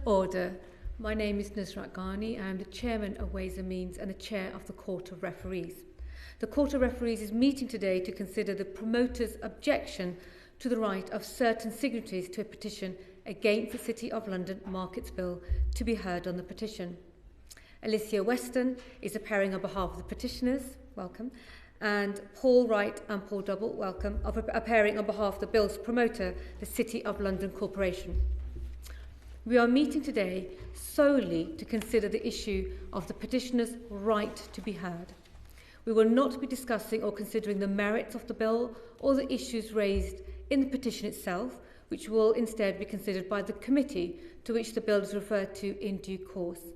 Order. My name is Nusrat Ghani. I am the Chairman of Ways and Means and the Chair of the Court of Referees. The Court of Referees is meeting today to consider the promoter's objection to the right of certain signatories to a petition against the City of London Markets Bill to be heard on the petition. Alicia Weston is appearing on behalf of the petitioners, welcome, and Paul Wright and Paul Double, welcome, are appearing on behalf of the bill's promoter, the City of London Corporation. We are meeting today solely to consider the issue of the petitioner's right to be heard. We will not be discussing or considering the merits of the bill or the issues raised in the petition itself, which will instead be considered by the committee to which the bill is referred to in due course.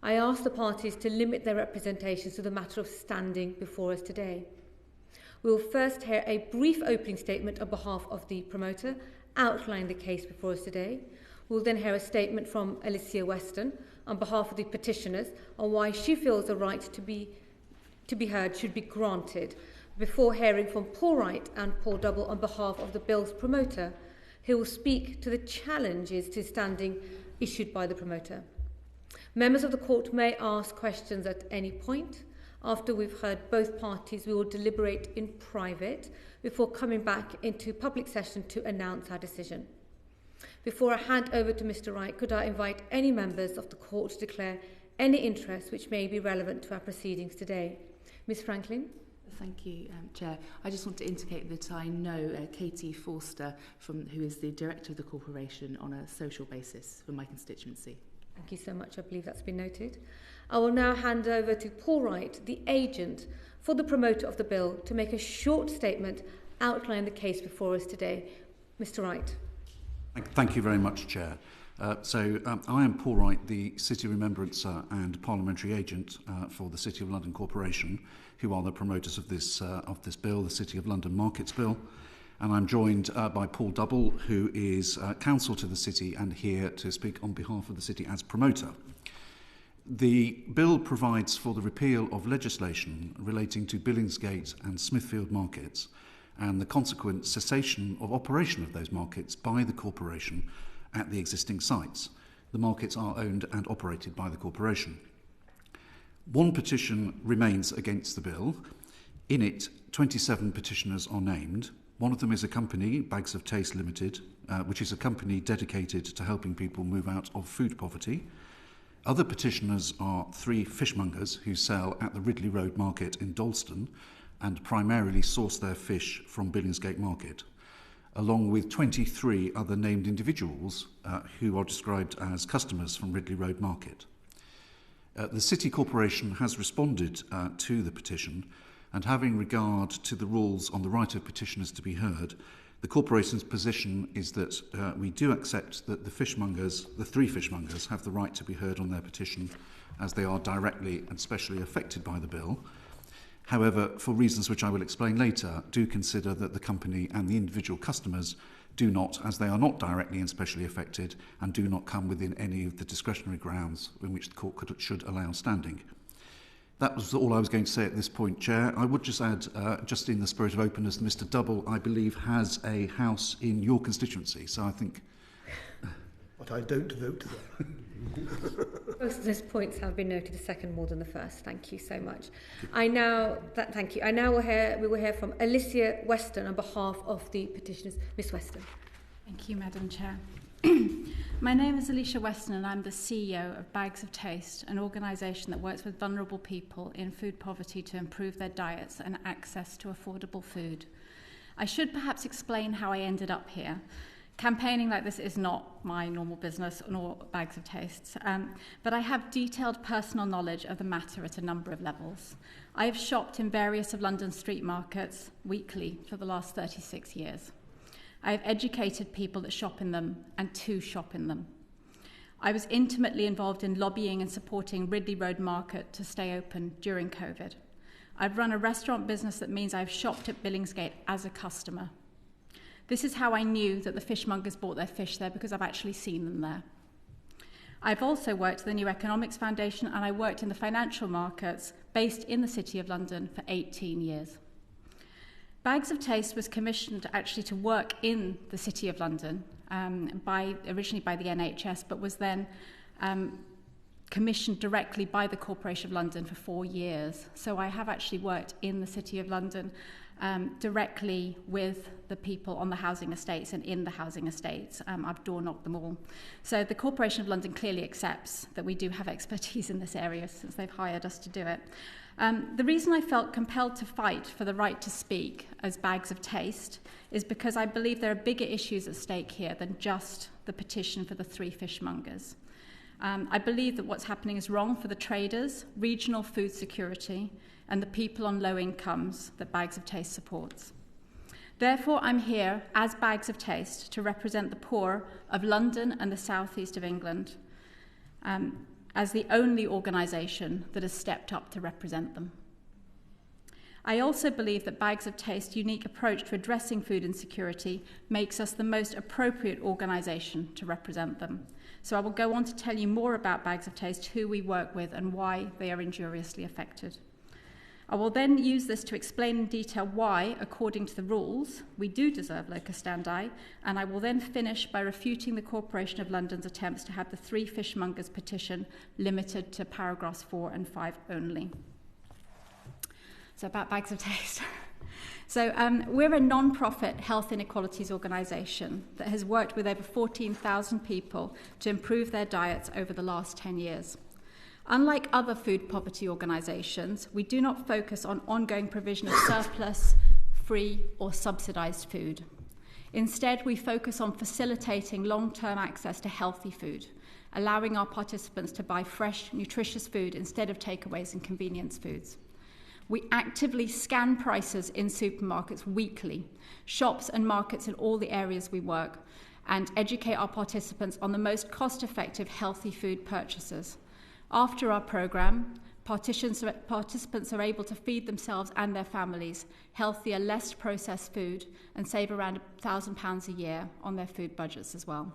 I ask the parties to limit their representations to the matter of standing before us today. We will first hear a brief opening statement on behalf of the promoter, outlining the case before us today. We will then hear a statement from Alicia Weston on behalf of the petitioners on why she feels the right to be heard should be granted, before hearing from Paul Wright and Paul Double on behalf of the bill's promoter, who will speak to the challenges to standing issued by the promoter. Members of the court may ask questions at any point. After we've heard both parties, we will deliberate in private before coming back into public session to announce our decision. Before I hand over to Mr. Wright, could I invite any members of the court to declare any interest which may be relevant to our proceedings today? Ms. Franklin? Thank you, Chair. I just want to indicate that I know Katie Forster, who is the Director of the Corporation, on a social basis for my constituency. Thank you so much. I believe that's been noted. I will now hand over to Paul Wright, the agent for the promoter of the bill, to make a short statement outlining the case before us today. Mr. Wright. Thank you very much, Chair. I am Paul Wright, the City Remembrancer and Parliamentary agent for the City of London Corporation, who are the promoters of this bill, the City of London Markets Bill. And I'm joined by Paul Double, who is Counsel to the City and here to speak on behalf of the City as promoter. The bill provides for the repeal of legislation relating to Billingsgate and Smithfield markets and the consequent cessation of operation of those markets by the corporation at the existing sites. The markets are owned and operated by the corporation. One petition remains against the bill. In it, 27 petitioners are named. One of them is a company, Bags of Taste Limited, which is a company dedicated to helping people move out of food poverty. Other petitioners are 3 fishmongers who sell at the Ridley Road Market in Dalston and primarily source their fish from Billingsgate Market, along with 23 other named individuals who are described as customers from Ridley Road Market. The City Corporation has responded to the petition, and having regard to the rules on the right of petitioners to be heard, the Corporation's position is that we do accept that the 3 fishmongers, have the right to be heard on their petition as they are directly and specially affected by the bill. However, for reasons which I will explain later, do consider that the company and the individual customers do not, as they are not directly and specially affected, and do not come within any of the discretionary grounds in which the court should allow standing. That was all I was going to say at this point, Chair. I would just add, just in the spirit of openness, Mr. Double, I believe, has a house in your constituency, so I think... But I don't vote there. Most of those points have been noted, the second more than the first. Thank you so much. Thank you. We will hear from Alicia Weston on behalf of the petitioners. Miss Weston. Thank you, Madam Chair. My name is Alicia Weston and I'm the CEO of Bags of Taste, an organisation that works with vulnerable people in food poverty to improve their diets and access to affordable food. I should perhaps explain how I ended up here. Campaigning like this is not my normal business, nor Bags of Tastes, but I have detailed personal knowledge of the matter at a number of levels. I have shopped in various of London's street markets weekly for the last 36 years. I have educated people that shop in them and to shop in them. I was intimately involved in lobbying and supporting Ridley Road Market to stay open during COVID. I've run a restaurant business that means I've shopped at Billingsgate as a customer. This is how I knew that the fishmongers bought their fish there, because I've actually seen them there. I've also worked at the New Economics Foundation and I worked in the financial markets based in the City of London for 18 years. Bags of Taste was commissioned actually to work in the City of London originally by the NHS, but was then commissioned directly by the Corporation of London for 4 years. So I have actually worked in the City of London directly with the people on the housing estates and in the housing estates. I've door-knocked them all. So the Corporation of London clearly accepts that we do have expertise in this area since they've hired us to do it. The reason I felt compelled to fight for the right to speak as Bags of Taste is because I believe there are bigger issues at stake here than just the petition for the 3 fishmongers. I believe that what's happening is wrong for the traders, regional food security, and the people on low incomes that Bags of Taste supports. Therefore, I'm here as Bags of Taste to represent the poor of London and the southeast of England, as the only organisation that has stepped up to represent them. I also believe that Bags of Taste's unique approach to addressing food insecurity makes us the most appropriate organisation to represent them. So I will go on to tell you more about Bags of Taste, who we work with and why they are injuriously affected. I will then use this to explain in detail why, according to the rules, we do deserve locus standi, and I will then finish by refuting the Corporation of London's attempts to have the 3 fishmongers petition limited to paragraphs 4 and 5 only. So about Bags of Taste. So we're a non-profit health inequalities organisation that has worked with over 14,000 people to improve their diets over the last 10 years. Unlike other food poverty organisations, we do not focus on ongoing provision of surplus, free or subsidised food. Instead, we focus on facilitating long-term access to healthy food, allowing our participants to buy fresh, nutritious food instead of takeaways and convenience foods. We actively scan prices in supermarkets weekly, shops and markets in all the areas we work, and educate our participants on the most cost-effective healthy food purchases. After our programme, participants are able to feed themselves and their families healthier, less processed food and save around £1,000 a year on their food budgets as well.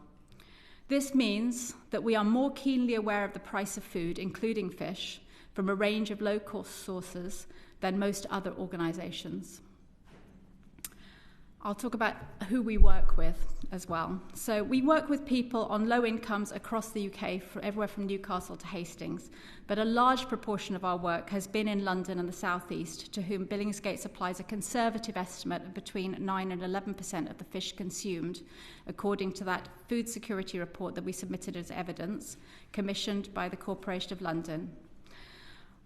This means that we are more keenly aware of the price of food, including fish, from a range of low-cost sources than most other organisations. I'll talk about who we work with as well. So we work with people on low incomes across the UK, everywhere from Newcastle to Hastings, but a large proportion of our work has been in London and the South East, to whom Billingsgate applies a conservative estimate of between 9 and 11% of the fish consumed, according to that food security report that we submitted as evidence, commissioned by the Corporation of London.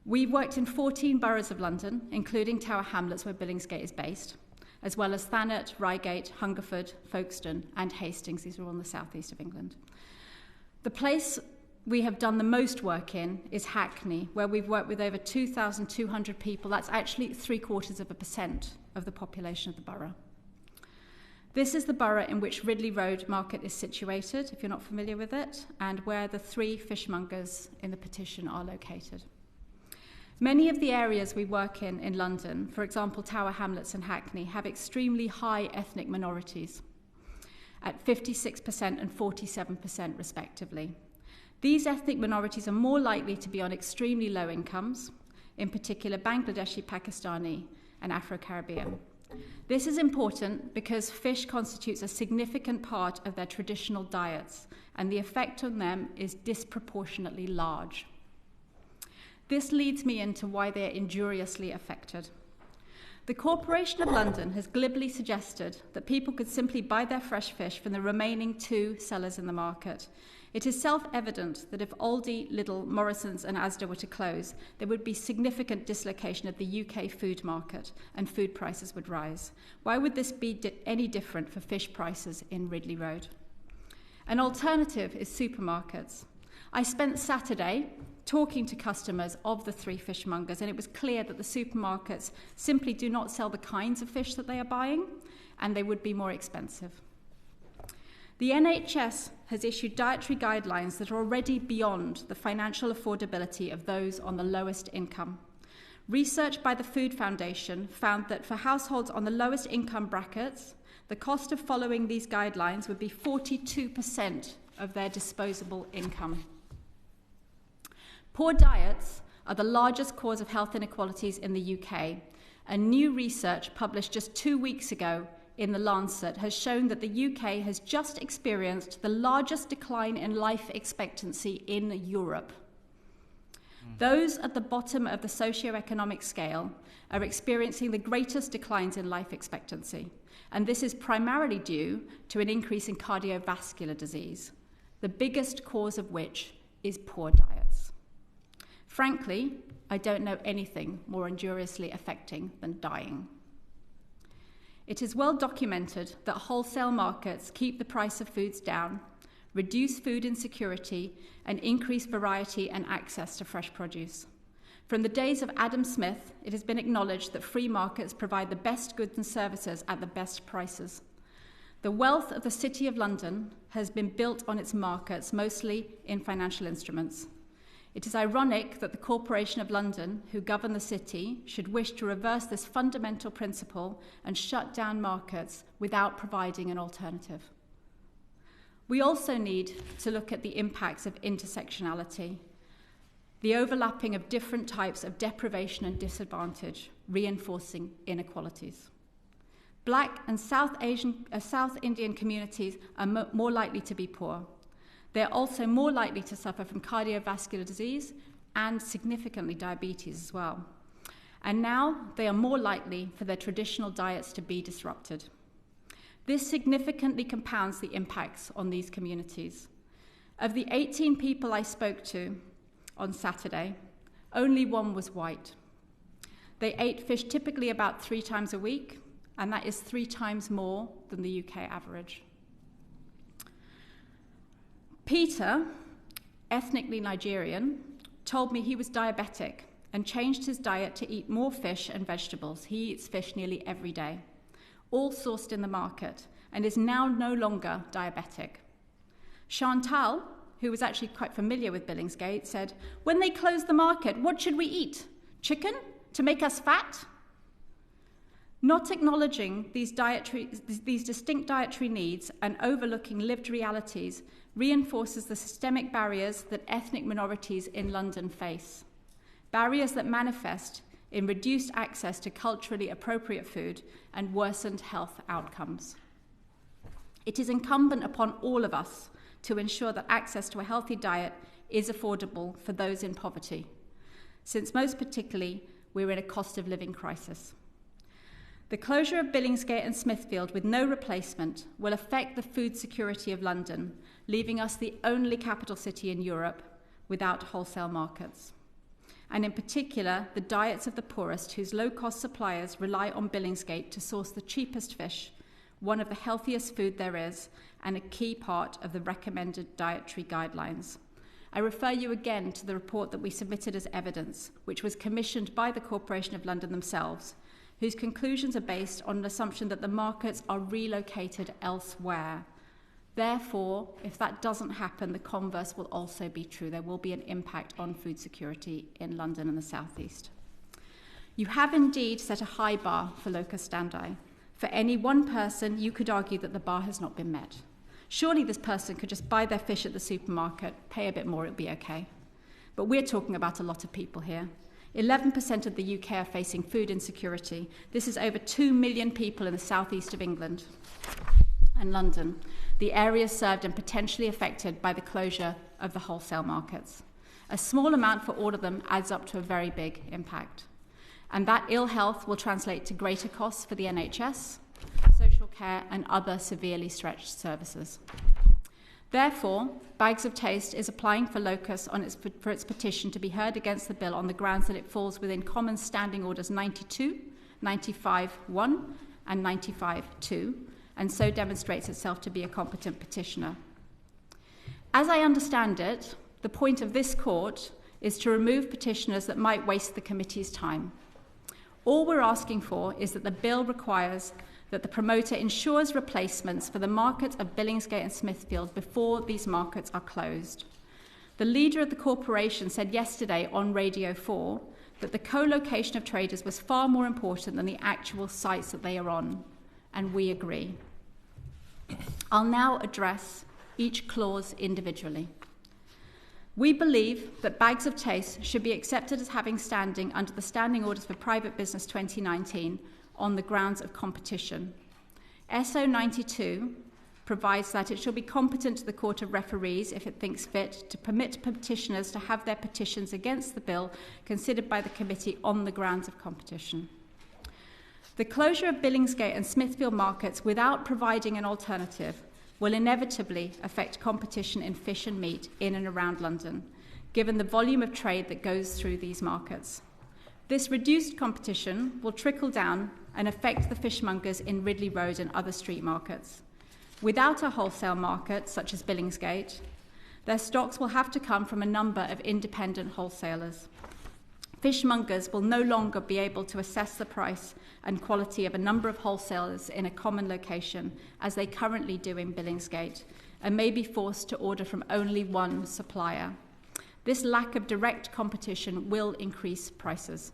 We've worked in 14 boroughs of London, including Tower Hamlets, where Billingsgate is based, as well as Thanet, Reigate, Hungerford, Folkestone and Hastings. These are all in the southeast of England. The place we have done the most work in is Hackney, where we've worked with over 2,200 people. That's actually 0.75% of the population of the borough. This is the borough in which Ridley Road Market is situated, if you're not familiar with it, and where the 3 fishmongers in the petition are located. Many of the areas we work in London, for example, Tower Hamlets and Hackney, have extremely high ethnic minorities at 56% and 47% respectively. These ethnic minorities are more likely to be on extremely low incomes, in particular Bangladeshi, Pakistani, and Afro-Caribbean. This is important because fish constitutes a significant part of their traditional diets, and the effect on them is disproportionately large. This leads me into why they are injuriously affected. The Corporation of London has glibly suggested that people could simply buy their fresh fish from the remaining 2 sellers in the market. It is self-evident that if Aldi, Lidl, Morrison's and Asda were to close, there would be significant dislocation of the UK food market and food prices would rise. Why would this be any different for fish prices in Ridley Road? An alternative is supermarkets. I spent Saturday talking to customers of the 3 fishmongers, and it was clear that the supermarkets simply do not sell the kinds of fish that they are buying, and they would be more expensive. The NHS has issued dietary guidelines that are already beyond the financial affordability of those on the lowest income. Research by the Food Foundation found that for households on the lowest income brackets, the cost of following these guidelines would be 42% of their disposable income. Poor diets are the largest cause of health inequalities in the UK, and new research published just 2 weeks ago in The Lancet has shown that the UK has just experienced the largest decline in life expectancy in Europe. Those at the bottom of the socioeconomic scale are experiencing the greatest declines in life expectancy, and this is primarily due to an increase in cardiovascular disease, the biggest cause of which is poor diets. Frankly, I don't know anything more injuriously affecting than dying. It is well documented that wholesale markets keep the price of foods down, reduce food insecurity, and increase variety and access to fresh produce. From the days of Adam Smith, it has been acknowledged that free markets provide the best goods and services at the best prices. The wealth of the City of London has been built on its markets, mostly in financial instruments. It is ironic that the Corporation of London, who govern the city, should wish to reverse this fundamental principle and shut down markets without providing an alternative. We also need to look at the impacts of intersectionality, the overlapping of different types of deprivation and disadvantage, reinforcing inequalities. Black and South Indian communities are more likely to be poor. They are also more likely to suffer from cardiovascular disease and significantly diabetes as well. And now they are more likely for their traditional diets to be disrupted. This significantly compounds the impacts on these communities. Of the 18 people I spoke to on Saturday, only one was white. They ate fish typically about 3 times a week, and that is 3 times more than the UK average. Peter, ethnically Nigerian, told me he was diabetic and changed his diet to eat more fish and vegetables. He eats fish nearly every day, all sourced in the market, and is now no longer diabetic. Chantal, who was actually quite familiar with Billingsgate, said, "When they close the market, what should we eat? Chicken to make us fat?" Not acknowledging these distinct dietary needs and overlooking lived realities reinforces the systemic barriers that ethnic minorities in London face. Barriers that manifest in reduced access to culturally appropriate food and worsened health outcomes. It is incumbent upon all of us to ensure that access to a healthy diet is affordable for those in poverty, since most particularly we're in a cost of living crisis. The closure of Billingsgate and Smithfield with no replacement will affect the food security of London, leaving us the only capital city in Europe without wholesale markets. And in particular, the diets of the poorest, whose low-cost suppliers rely on Billingsgate to source the cheapest fish, one of the healthiest food there is, and a key part of the recommended dietary guidelines. I refer you again to the report that we submitted as evidence, which was commissioned by the Corporation of London themselves, whose conclusions are based on an assumption that the markets are relocated elsewhere. Therefore, if that doesn't happen, the converse will also be true. There will be an impact on food security in London and the South East. You have indeed set a high bar for locus standi. For any one person, you could argue that the bar has not been met. Surely this person could just buy their fish at the supermarket, pay a bit more, it'll be okay. But we're talking about a lot of people here. 11% of the UK are facing food insecurity. This is over 2 million people in the southeast of England and London, the areas served and potentially affected by the closure of the wholesale markets. A small amount for all of them adds up to a very big impact. And that ill health will translate to greater costs for the NHS, social care, and other severely stretched services. Therefore, Bags of Taste is applying for locus for its petition to be heard against the bill on the grounds that it falls within Commons Standing Orders 92, 95.1 and 95.2, and so demonstrates itself to be a competent petitioner. As I understand it, the point of this court is to remove petitioners that might waste the committee's time. All we're asking for is that the bill requires that the promoter ensures replacements for the markets of Billingsgate and Smithfield before these markets are closed. The leader of the corporation said yesterday on Radio 4 that the co-location of traders was far more important than the actual sites that they are on, and we agree. I'll now address each clause individually. We believe that Bags of Taste should be accepted as having standing under the Standing Orders for Private Business 2019 on the grounds of competition. SO 92 provides that it shall be competent to the Court of Referees, if it thinks fit, to permit petitioners to have their petitions against the bill considered by the committee on the grounds of competition. The closure of Billingsgate and Smithfield markets without providing an alternative will inevitably affect competition in fish and meat in and around London, given the volume of trade that goes through these markets. This reduced competition will trickle down and affect the fishmongers in Ridley Road and other street markets. Without a wholesale market, such as Billingsgate, their stocks will have to come from a number of independent wholesalers. Fishmongers will no longer be able to assess the price and quality of a number of wholesalers in a common location, as they currently do in Billingsgate, and may be forced to order from only one supplier. This lack of direct competition will increase prices.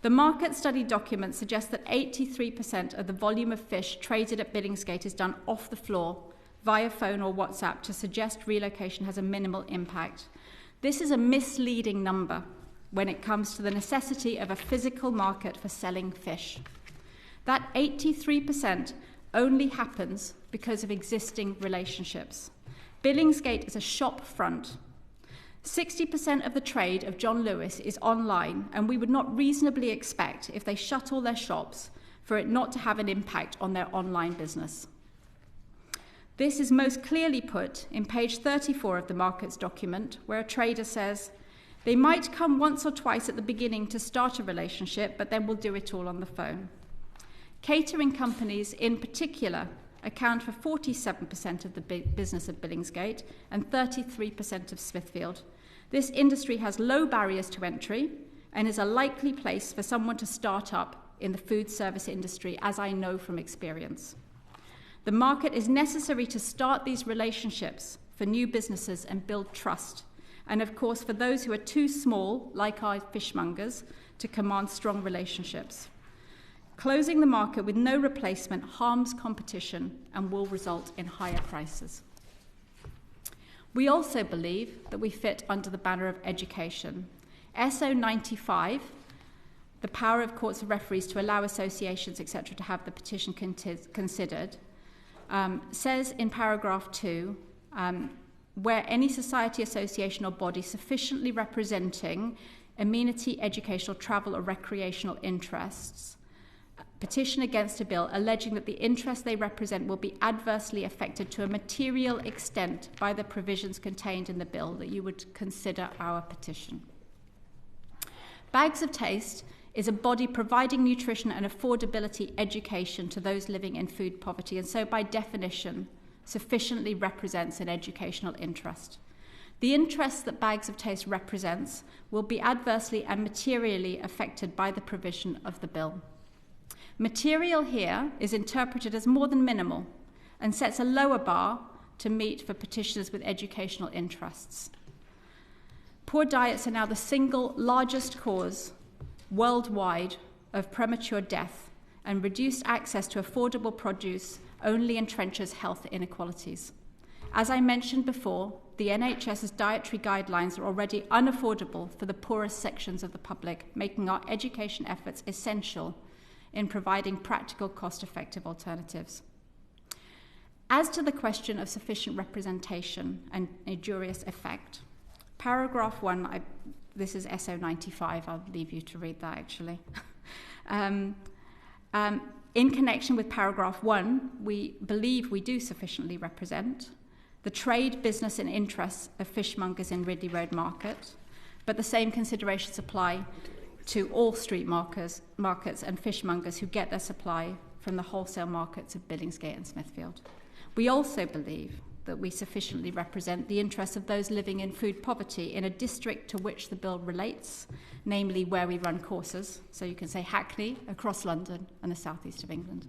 The market study document suggests that 83% of the volume of fish traded at Billingsgate is done off the floor, via phone or WhatsApp, to suggest relocation has a minimal impact. This is a misleading number when it comes to the necessity of a physical market for selling fish. That 83% only happens because of existing relationships. Billingsgate is a shop front. 60% of the trade of John Lewis is online, and we would not reasonably expect, if they shut all their shops, for it not to have an impact on their online business. This is most clearly put in page 34 of the markets document, where a trader says, they might come once or twice at the beginning to start a relationship, but then we'll do it all on the phone. Catering companies in particular account for 47% of the business of Billingsgate and 33% of Smithfield. This industry has low barriers to entry and is a likely place for someone to start up in the food service industry, as I know from experience. The market is necessary to start these relationships for new businesses and build trust, and of course for those who are too small, like our fishmongers, to command strong relationships. Closing the market with no replacement harms competition and will result in higher prices. We also believe that we fit under the banner of education. SO 95, the power of courts of referees to allow associations, etc., to have the petition considered, says in paragraph 2, where any society, association or body sufficiently representing amenity, educational, travel or recreational interests petition against a bill alleging that the interests they represent will be adversely affected to a material extent by the provisions contained in the bill, that you would consider our petition. Bags of Taste is a body providing nutrition and affordability education to those living in food poverty, and so by definition sufficiently represents an educational interest. The interests that Bags of Taste represents will be adversely and materially affected by the provision of the bill. Material here is interpreted as more than minimal and sets a lower bar to meet for petitioners with educational interests. Poor diets are now the single largest cause worldwide of premature death, and reduced access to affordable produce only entrenches health inequalities. As I mentioned before, the NHS's dietary guidelines are already unaffordable for the poorest sections of the public, making our education efforts essential in providing practical, cost-effective alternatives. As to the question of sufficient representation and injurious effect, paragraph 1, this is SO 95, I'll leave you to read that actually. In connection with paragraph 1, we believe we do sufficiently represent the trade, business and interests of fishmongers in Ridley Road Market, but the same considerations apply to all street markets and fishmongers who get their supply from the wholesale markets of Billingsgate and Smithfield. We also believe that we sufficiently represent the interests of those living in food poverty in a district to which the bill relates, namely where we run courses, so you can say Hackney, across London and the southeast of England.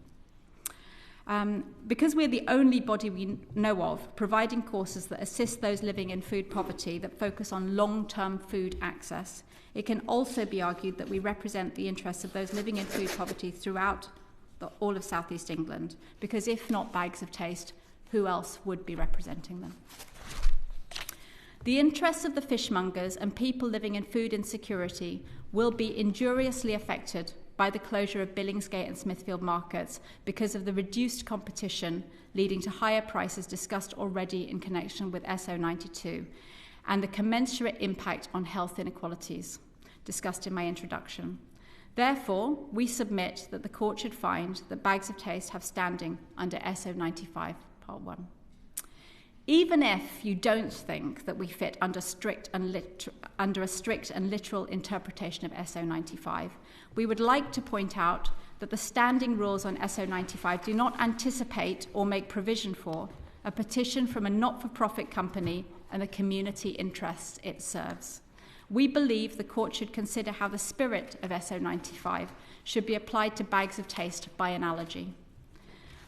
Because we're the only body we know of providing courses that assist those living in food poverty that focus on long-term food access, it can also be argued that we represent the interests of those living in food poverty throughout all of southeast England, because if not Bags of Taste, who else would be representing them? The interests of the fishmongers and people living in food insecurity will be injuriously affected by the closure of Billingsgate and Smithfield markets because of the reduced competition leading to higher prices discussed already in connection with SO92 and the commensurate impact on health inequalities discussed in my introduction. Therefore, we submit that the court should find that Bags of Taste have standing under SO95 Part 1. Even if you don't think that we fit under a strict and literal interpretation of SO95, we would like to point out that the standing rules on SO95 do not anticipate or make provision for a petition from a not-for-profit company and the community interests it serves. We believe the court should consider how the spirit of SO95 should be applied to Bags of Taste by analogy.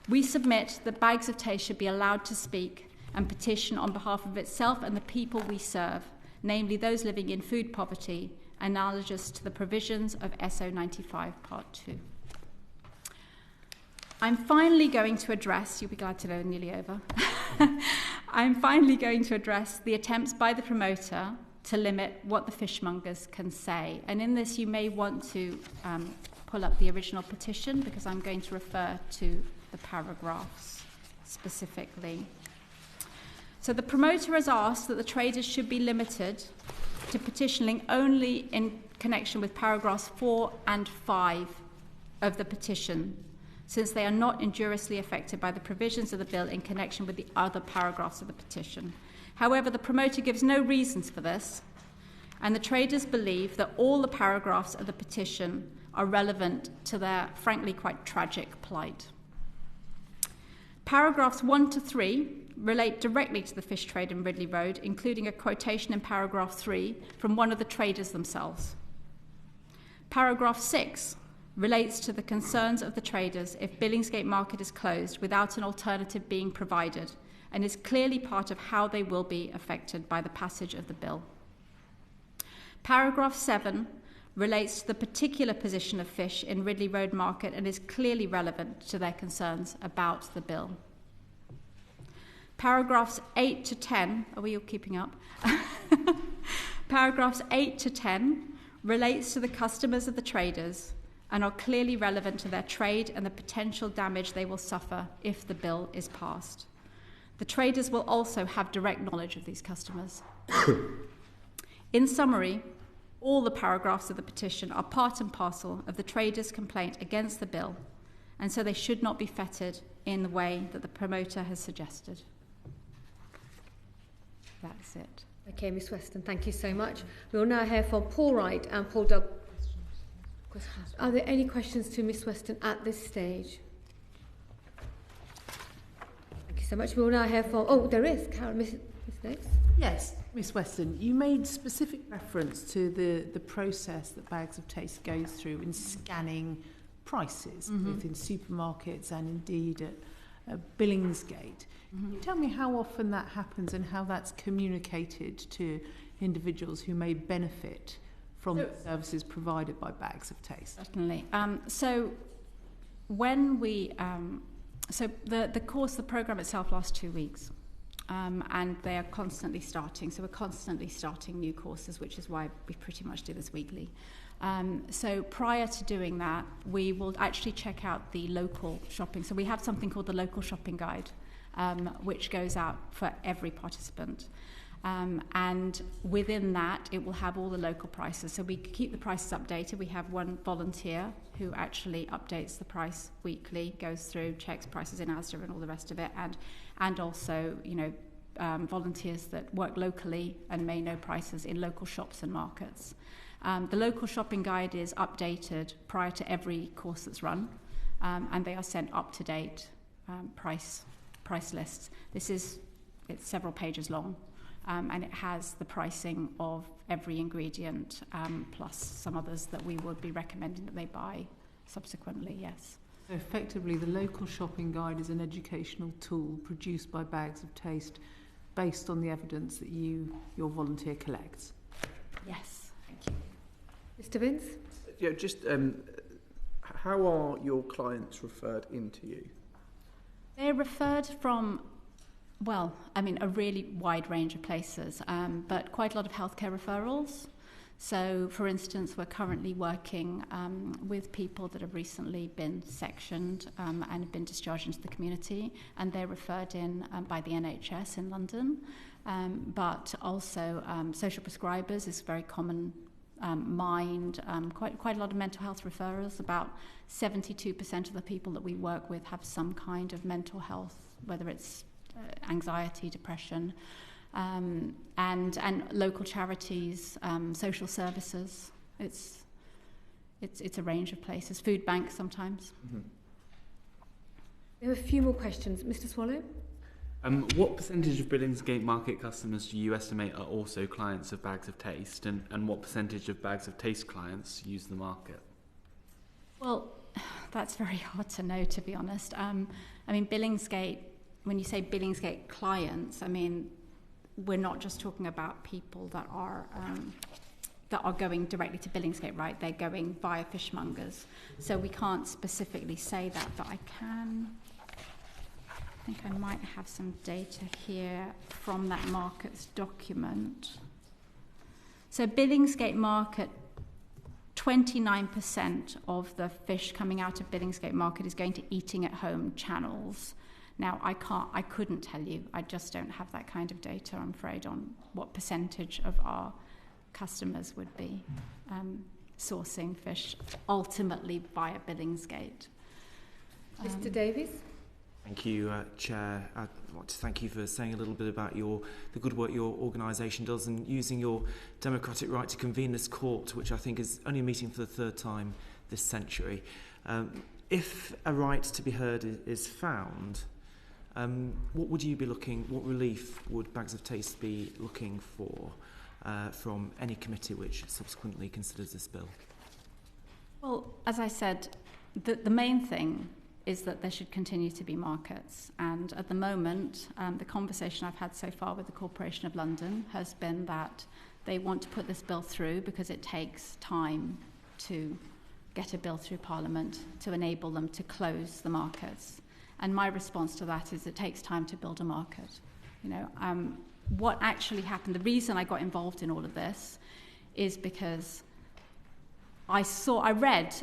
We submit that Bags of Taste should be allowed to speak and petition on behalf of itself and the people we serve, namely those living in food poverty, analogous to the provisions of SO95 Part 2. I'm finally going to address, you'll be glad to know, nearly over. I'm finally going to address the attempts by the promoter to limit what the fishmongers can say. And in this, you may want to pull up the original petition because I'm going to refer to the paragraphs specifically. So the promoter has asked that the traders should be limited to petitioning only in connection with paragraphs 4 and 5 of the petition, since they are not injuriously affected by the provisions of the bill in connection with the other paragraphs of the petition. However, the promoter gives no reasons for this, and the traders believe that all the paragraphs of the petition are relevant to their, frankly, quite tragic plight. Paragraphs 1 to 3 relate directly to the fish trade in Ridley Road, including a quotation in paragraph 3 from one of the traders themselves. Paragraph 6 relates to the concerns of the traders if Billingsgate Market is closed without an alternative being provided, and is clearly part of how they will be affected by the passage of the bill. Paragraph 7 relates to the particular position of fish in Ridley Road Market and is clearly relevant to their concerns about the bill. Paragraphs 8 to 10, are we all keeping up? Paragraphs 8 to 10 relates to the customers of the traders and are clearly relevant to their trade and the potential damage they will suffer if the bill is passed. The traders will also have direct knowledge of these customers. In summary, all the paragraphs of the petition are part and parcel of the traders' complaint against the bill, and so they should not be fettered in the way that the promoter has suggested. That's it. Okay, Miss Weston, thank you so much. We will now hear from Paul Wright and Paul Doug. Questions? Are there any questions to Miss Weston at this stage? Thank you so much. We will now hear from... Oh, there is. Carol, Miss next. Yes, Miss Weston, you made specific reference to the process that Bags of Taste goes through in scanning prices, both in supermarkets and indeed at Billingsgate. Can you tell me how often that happens and how that's communicated to individuals who may benefit from the services provided by Bags of Taste? Certainly. So when we... so the programme itself lasts 2 weeks. And they are constantly starting. So we're constantly starting new courses, which is why we pretty much do this weekly. So prior to doing that, we will actually check out the local shopping. So we have something called the local shopping guide, which goes out for every participant. And within that, it will have all the local prices. So we keep the prices updated. We have one volunteer who actually updates the price weekly, goes through, checks prices in Asda and all the rest of it, and also, volunteers that work locally and may know prices in local shops and markets. The local shopping guide is updated prior to every course that's run, and they are sent up-to-date price lists. It's several pages long. And it has the pricing of every ingredient, plus some others that we would be recommending that they buy subsequently, yes. So effectively, the local shopping guide is an educational tool produced by Bags of Taste based on the evidence that your volunteer collects. Yes, thank you. Mr. Vince? Yeah, just how are your clients referred into you? They're referred from... Well, a really wide range of places, but quite a lot of healthcare referrals. So, for instance, we're currently working with people that have recently been sectioned and have been discharged into the community, and they're referred in by the NHS in London. But also social prescribers is very common. Quite a lot of mental health referrals. About 72% of the people that we work with have some kind of mental health, whether it's anxiety, depression. And local charities, social services. It's a range of places. Food banks sometimes. Mm-hmm. We have a few more questions. Mr. Swallow? What percentage of Billingsgate Market customers do you estimate are also clients of Bags of Taste, and what percentage of Bags of Taste clients use the market? Well, that's very hard to know, to be honest. Billingsgate, when you say Billingsgate clients, we're not just talking about people that are going directly to Billingsgate, right? They're going via fishmongers. So we can't specifically say that, but I think I might have some data here from that markets document. So Billingsgate Market, 29% of the fish coming out of Billingsgate Market is going to eating at home channels. Now, I couldn't tell you. I just don't have that kind of data, I'm afraid, on what percentage of our customers would be sourcing fish ultimately via Billingsgate. Mr. Davies? Thank you, Chair. I'd like to thank you for saying a little bit about the good work your organisation does and using your democratic right to convene this court, which I think is only meeting for the third time this century. If a right to be heard is found, what relief would Bags of Taste be looking for from any committee which subsequently considers this bill? Well, as I said, the main thing is that there should continue to be markets. And at the moment, the conversation I've had so far with the Corporation of London has been that they want to put this bill through because it takes time to get a bill through Parliament to enable them to close the markets. And my response to that is it takes time to build a market. What actually happened, the reason I got involved in all of this is because I read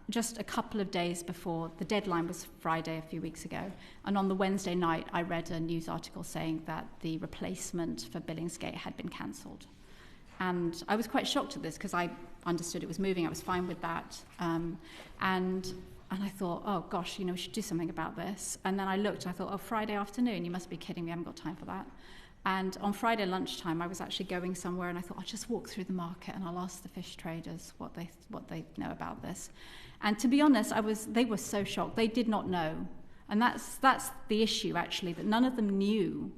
just a couple of days before, the deadline was Friday a few weeks ago, and on the Wednesday night I read a news article saying that the replacement for Billingsgate had been cancelled. And I was quite shocked at this because I understood it was moving, I was fine with that. And I thought, oh gosh, we should do something about this. And then I looked and I thought, oh, Friday afternoon, you must be kidding me, I haven't got time for that. And on Friday lunchtime, I was actually going somewhere and I thought, I'll just walk through the market and I'll ask the fish traders what they know about this. And to be honest, they were so shocked. They did not know. And that's the issue, actually, that none of them knew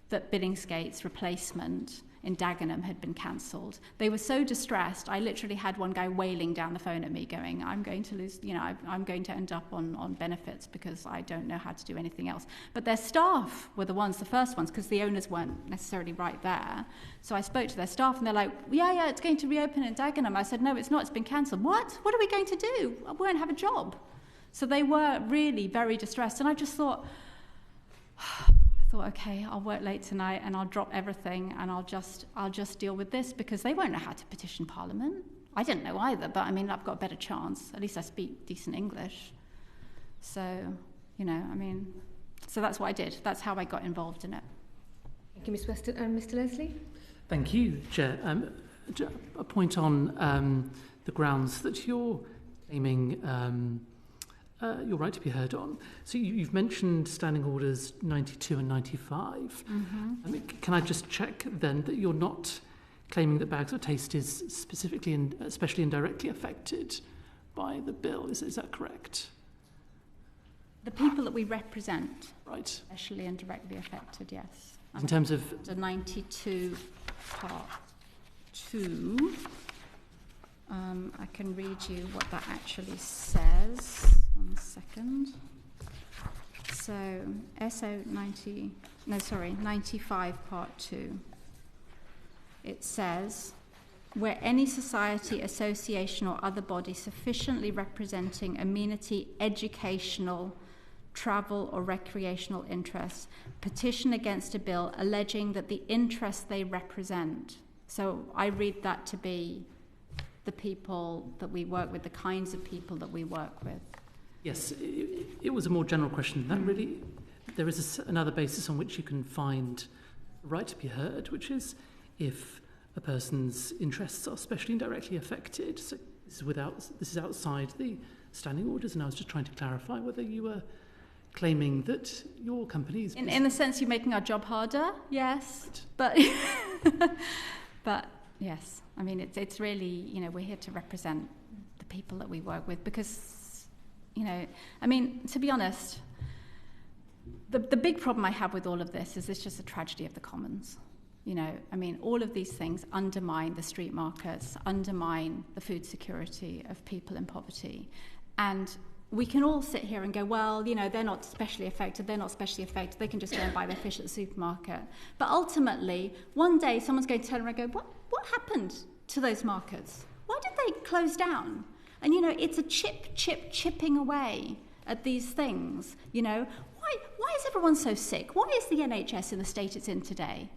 that Billingsgate's replacement in Dagenham had been cancelled. They were so distressed. I literally had one guy wailing down the phone at me going, I'm going to lose, I'm going to end up on benefits because I don't know how to do anything else. But their staff were the first ones, because the owners weren't necessarily right there. So I spoke to their staff and they're like, yeah, it's going to reopen in Dagenham. I said, no, it's not, it's been cancelled. What are we going to do? I won't have a job. So they were really very distressed. And I just thought, okay, I'll work late tonight and I'll drop everything and I'll just deal with this because they won't know how to petition Parliament. I didn't know either, but I've got a better chance. At least I speak decent English. So, so that's what I did. That's how I got involved in it. Thank you, Ms. Weston. And Mr. Leslie? Thank you, Chair. A point on the grounds that you're claiming your right to be heard on. So you've mentioned Standing Orders 92 and 95. Mm-hmm. Can I just check then that you're not claiming that Bags of Taste is specifically and especially indirectly affected by the bill? Is that correct? The people that we represent, right, especially and directly affected, yes. In terms of the 92 part 2, I can read you what that actually says. 1 second. So, 95 part 2. It says, where any society, association or other body sufficiently representing amenity, educational, travel or recreational interests petition against a bill alleging that the interests they represent. So I read that to be the people that we work with, the kinds of people that we work with. Yes, it was a more general question than that, really. There is another basis on which you can find the right to be heard, which is if a person's interests are specially and directly affected. So this is outside the standing orders, and I was just trying to clarify whether you were claiming that your company's... In the sense you're making our job harder, yes. But but yes, I mean, it's really, we're here to represent the people that we work with because, I mean, to be honest, the big problem I have with all of this is it's just a tragedy of the commons. I mean, all of these things undermine the street markets, undermine the food security of people in poverty. And we can all sit here and go, well, they're not specially affected, they can just go and buy their fish at the supermarket. But ultimately, one day someone's going to turn around and go, what happened to those markets? Why did they close down? And, it's a chipping away at these things, Why is everyone so sick? Why is the NHS in the state it's in today?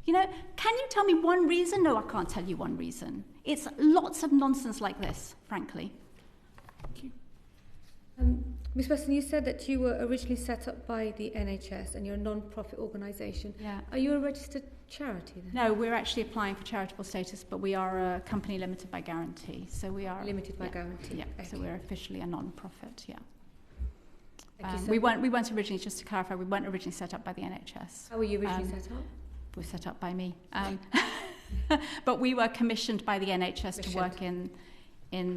Can you tell me one reason? No, I can't tell you one reason. It's lots of nonsense like this, frankly. Thank you. Ms. Weston, you said that you were originally set up by the NHS and you're a non-profit organisation. Yeah. Are you a registered charity then? No, we're actually applying for charitable status, but we are a company limited by guarantee. So we are... Limited by guarantee. Yeah, okay. So we're officially a non-profit, yeah. Thank you so we weren't originally, just to clarify, we weren't originally set up by the NHS. How were you originally set up? We were set up by me. But we were commissioned by the NHS to work in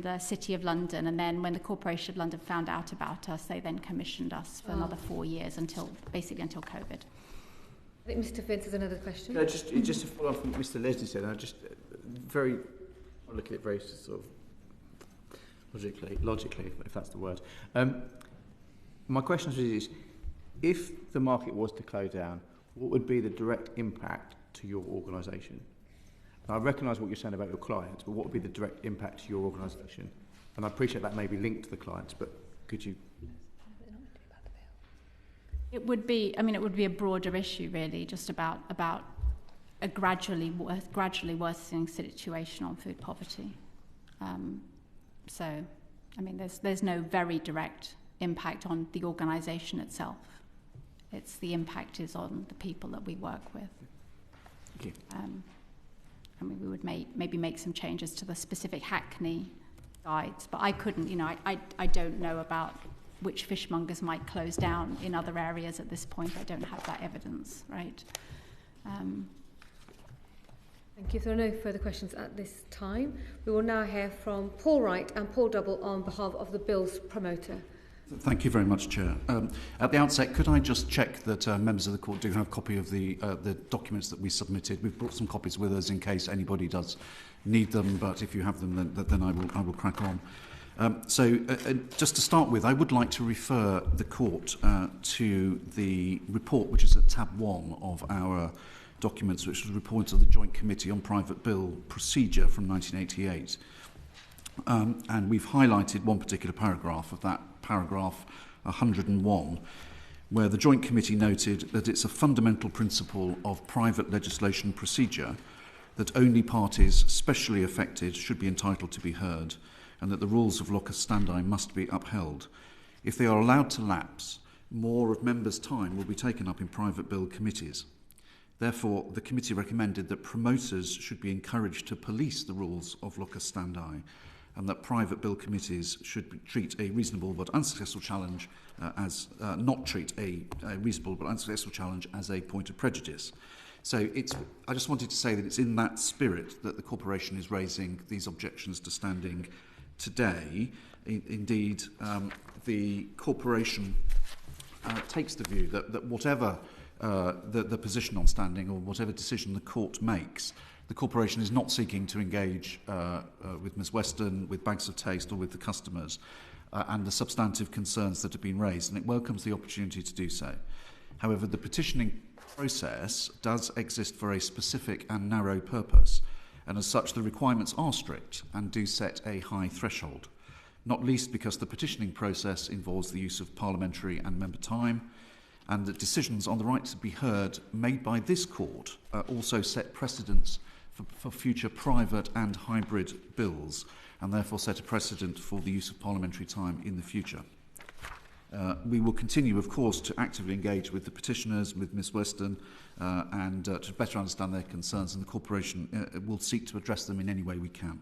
the City of London, and then when the Corporation of London found out about us, they then commissioned us for another 4 years until COVID. I think Mr. Vince has another question. No, just to follow on from what Mr. Leslie said, I look at it very sort of logically, if that's the word. My question is, if the market was to close down, what would be the direct impact to your organisation? Now, I recognise what you're saying about your clients, but what would be the direct impact to your organisation? And I appreciate that may be linked to the clients, but could you... It would be a broader issue, really, just about a gradually worsening situation on food poverty. There's no very direct impact on the organisation itself. It's the impact is on the people that we work with. Thank you. We would maybe make some changes to the specific Hackney guides, but I couldn't, I don't know about which fishmongers might close down in other areas at this point. I don't have that evidence, right? Thank you. If there are no further questions at this time, we will now hear from Paul Wright and Paul Double on behalf of the bill's promoter. Thank you very much, Chair. At the outset, could I just check that members of the court do have a copy of the documents that we submitted? We've brought some copies with us in case anybody does need them, but if you have them, then I will crack on. Just to start with, I would like to refer the court to the report, which is at tab 1 of our documents, which was reported to the Joint Committee on Private Bill Procedure from 1988. And we've highlighted one particular paragraph of that, paragraph 101, where the Joint Committee noted that it's a fundamental principle of private legislation procedure that only parties specially affected should be entitled to be heard, and that the rules of locus standi must be upheld. If they are allowed to lapse, more of members' time will be taken up in private bill committees. Therefore, the committee recommended that promoters should be encouraged to police the rules of locus standi, and that private bill committees should treat a reasonable but unsuccessful challenge not treat a reasonable but unsuccessful challenge as a point of prejudice. So I just wanted to say that it's in that spirit that the corporation is raising these objections to standing today. Indeed, the corporation takes the view that whatever the position on standing or whatever decision the court makes, the corporation is not seeking to engage with Ms Weston, with Bags of Taste or with the customers and the substantive concerns that have been raised, and it welcomes the opportunity to do so. However, the petitioning process does exist for a specific and narrow purpose, and as such the requirements are strict and do set a high threshold, not least because the petitioning process involves the use of parliamentary and member time, and that decisions on the right to be heard made by this court also set precedents for future private and hybrid bills, and therefore set a precedent for the use of parliamentary time in the future. We will continue, of course, to actively engage with the petitioners, with Ms Weston, and to better understand their concerns, and the corporation will seek to address them in any way we can.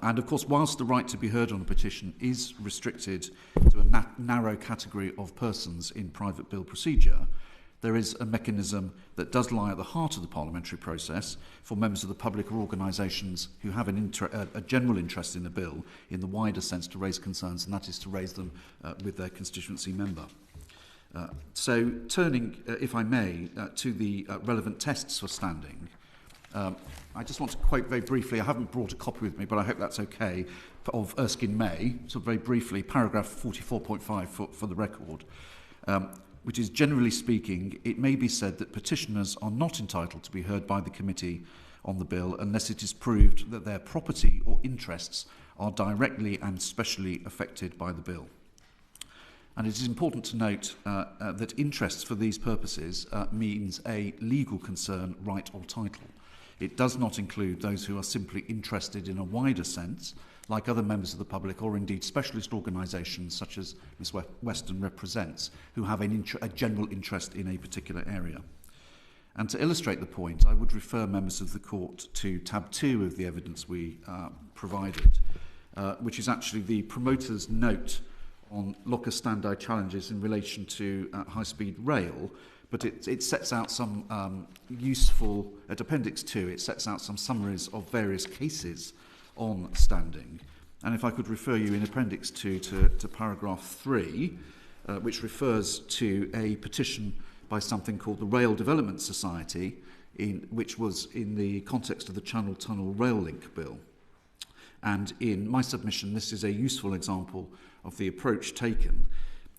And of course, whilst the right to be heard on a petition is restricted to a narrow category of persons in private bill procedure, there is a mechanism that does lie at the heart of the parliamentary process for members of the public or organisations who have a general interest in the bill in the wider sense to raise concerns, and that is to raise them with their constituency member. So turning, if I may, to the relevant tests for standing, I just want to quote very briefly, I haven't brought a copy with me, but I hope that's okay, of Erskine May, so very briefly, paragraph 44.5 for the record, which is, generally speaking, it may be said that petitioners are not entitled to be heard by the committee on the bill unless it is proved that their property or interests are directly and specially affected by the bill. And it is important to note that interests for these purposes means a legal concern, right or title. It does not include those who are simply interested in a wider sense, like other members of the public or indeed specialist organisations such as Ms Weston represents, who have a general interest in a particular area. And to illustrate the point, I would refer members of the court to tab 2 of the evidence we provided, which is actually the promoter's note on locker standby challenges in relation to high-speed rail, but it sets out some useful, at Appendix 2, it sets out some summaries of various cases on standing. And if I could refer you in Appendix 2 to paragraph 3, which refers to a petition by something called the Rail Development Society, which was in the context of the Channel Tunnel Rail Link Bill. And in my submission, this is a useful example of the approach taken.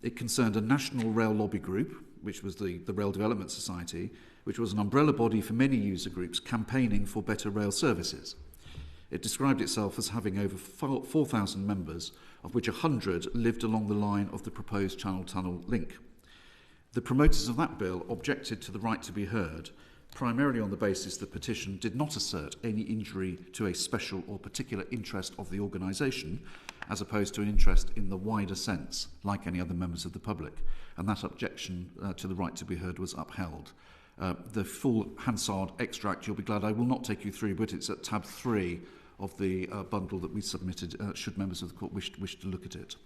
It concerned a national rail lobby group, which was the Rail Development Society, which was an umbrella body for many user groups campaigning for better rail services. It described itself as having over 4,000 members, of which 100 lived along the line of the proposed Channel Tunnel link. The promoters of that bill objected to the right to be heard, primarily on the basis the petition did not assert any injury to a special or particular interest of the organisation, as opposed to an interest in the wider sense, like any other members of the public. And that objection to the right to be heard was upheld. The full Hansard extract, you'll be glad I will not take you through, but it's at tab 3 of the bundle that we submitted, should members of the court wish to look at it.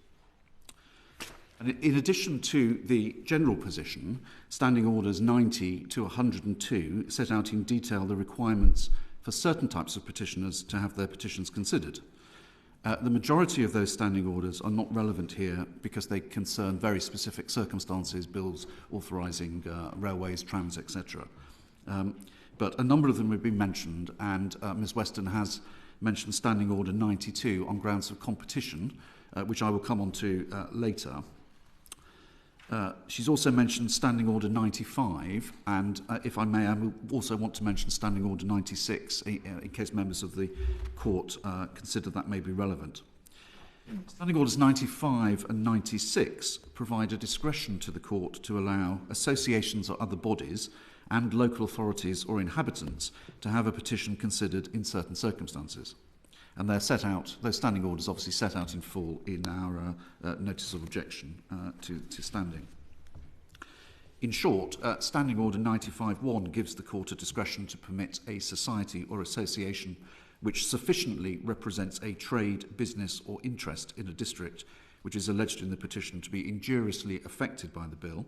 And in addition to the general position, Standing Orders 90 to 102 set out in detail the requirements for certain types of petitioners to have their petitions considered. The majority of those standing orders are not relevant here because they concern very specific circumstances, bills authorising railways, trams, etc. But a number of them have been mentioned, and Ms Weston has mentioned Standing Order 92 on grounds of competition, which I will come on to later. She's also mentioned Standing Order 95, and if I may, I will also want to mention Standing Order 96 in case members of the court consider that may be relevant. Standing Orders 95 and 96 provide a discretion to the court to allow associations or other bodies and local authorities or inhabitants to have a petition considered in certain circumstances. And they're set out, those standing orders obviously set out in full in our notice of objection to standing. In short, Standing Order 95.1 gives the court a discretion to permit a society or association which sufficiently represents a trade, business or interest in a district which is alleged in the petition to be injuriously affected by the bill.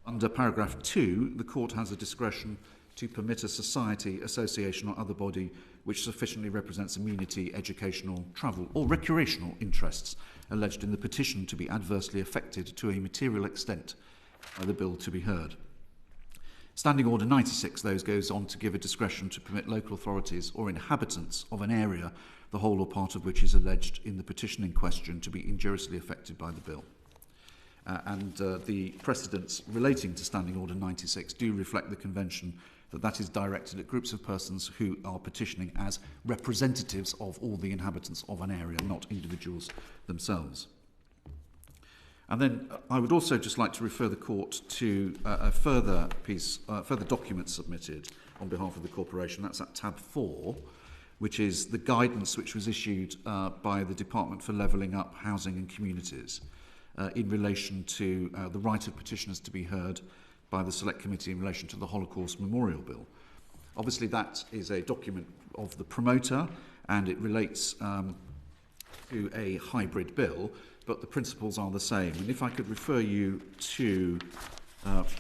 Under paragraph 2, the court has a discretion to permit a society, association or other body which sufficiently represents amenity, educational, travel or recreational interests alleged in the petition to be adversely affected to a material extent by the bill to be heard. Standing Order 96, those, goes on to give a discretion to permit local authorities or inhabitants of an area, the whole or part of which is alleged in the petition in question to be injuriously affected by the bill. The precedents relating to Standing Order 96 do reflect the convention that is directed at groups of persons who are petitioning as representatives of all the inhabitants of an area, not individuals themselves. And then I would also just like to refer the court to a further document submitted on behalf of the corporation. That's at tab 4, which is the guidance which was issued by the Department for Levelling Up Housing and Communities in relation to the right of petitioners to be heard by the Select Committee in relation to the Holocaust Memorial Bill. Obviously, that is a document of the promoter, and it relates to a hybrid bill, but the principles are the same. And if I could refer you to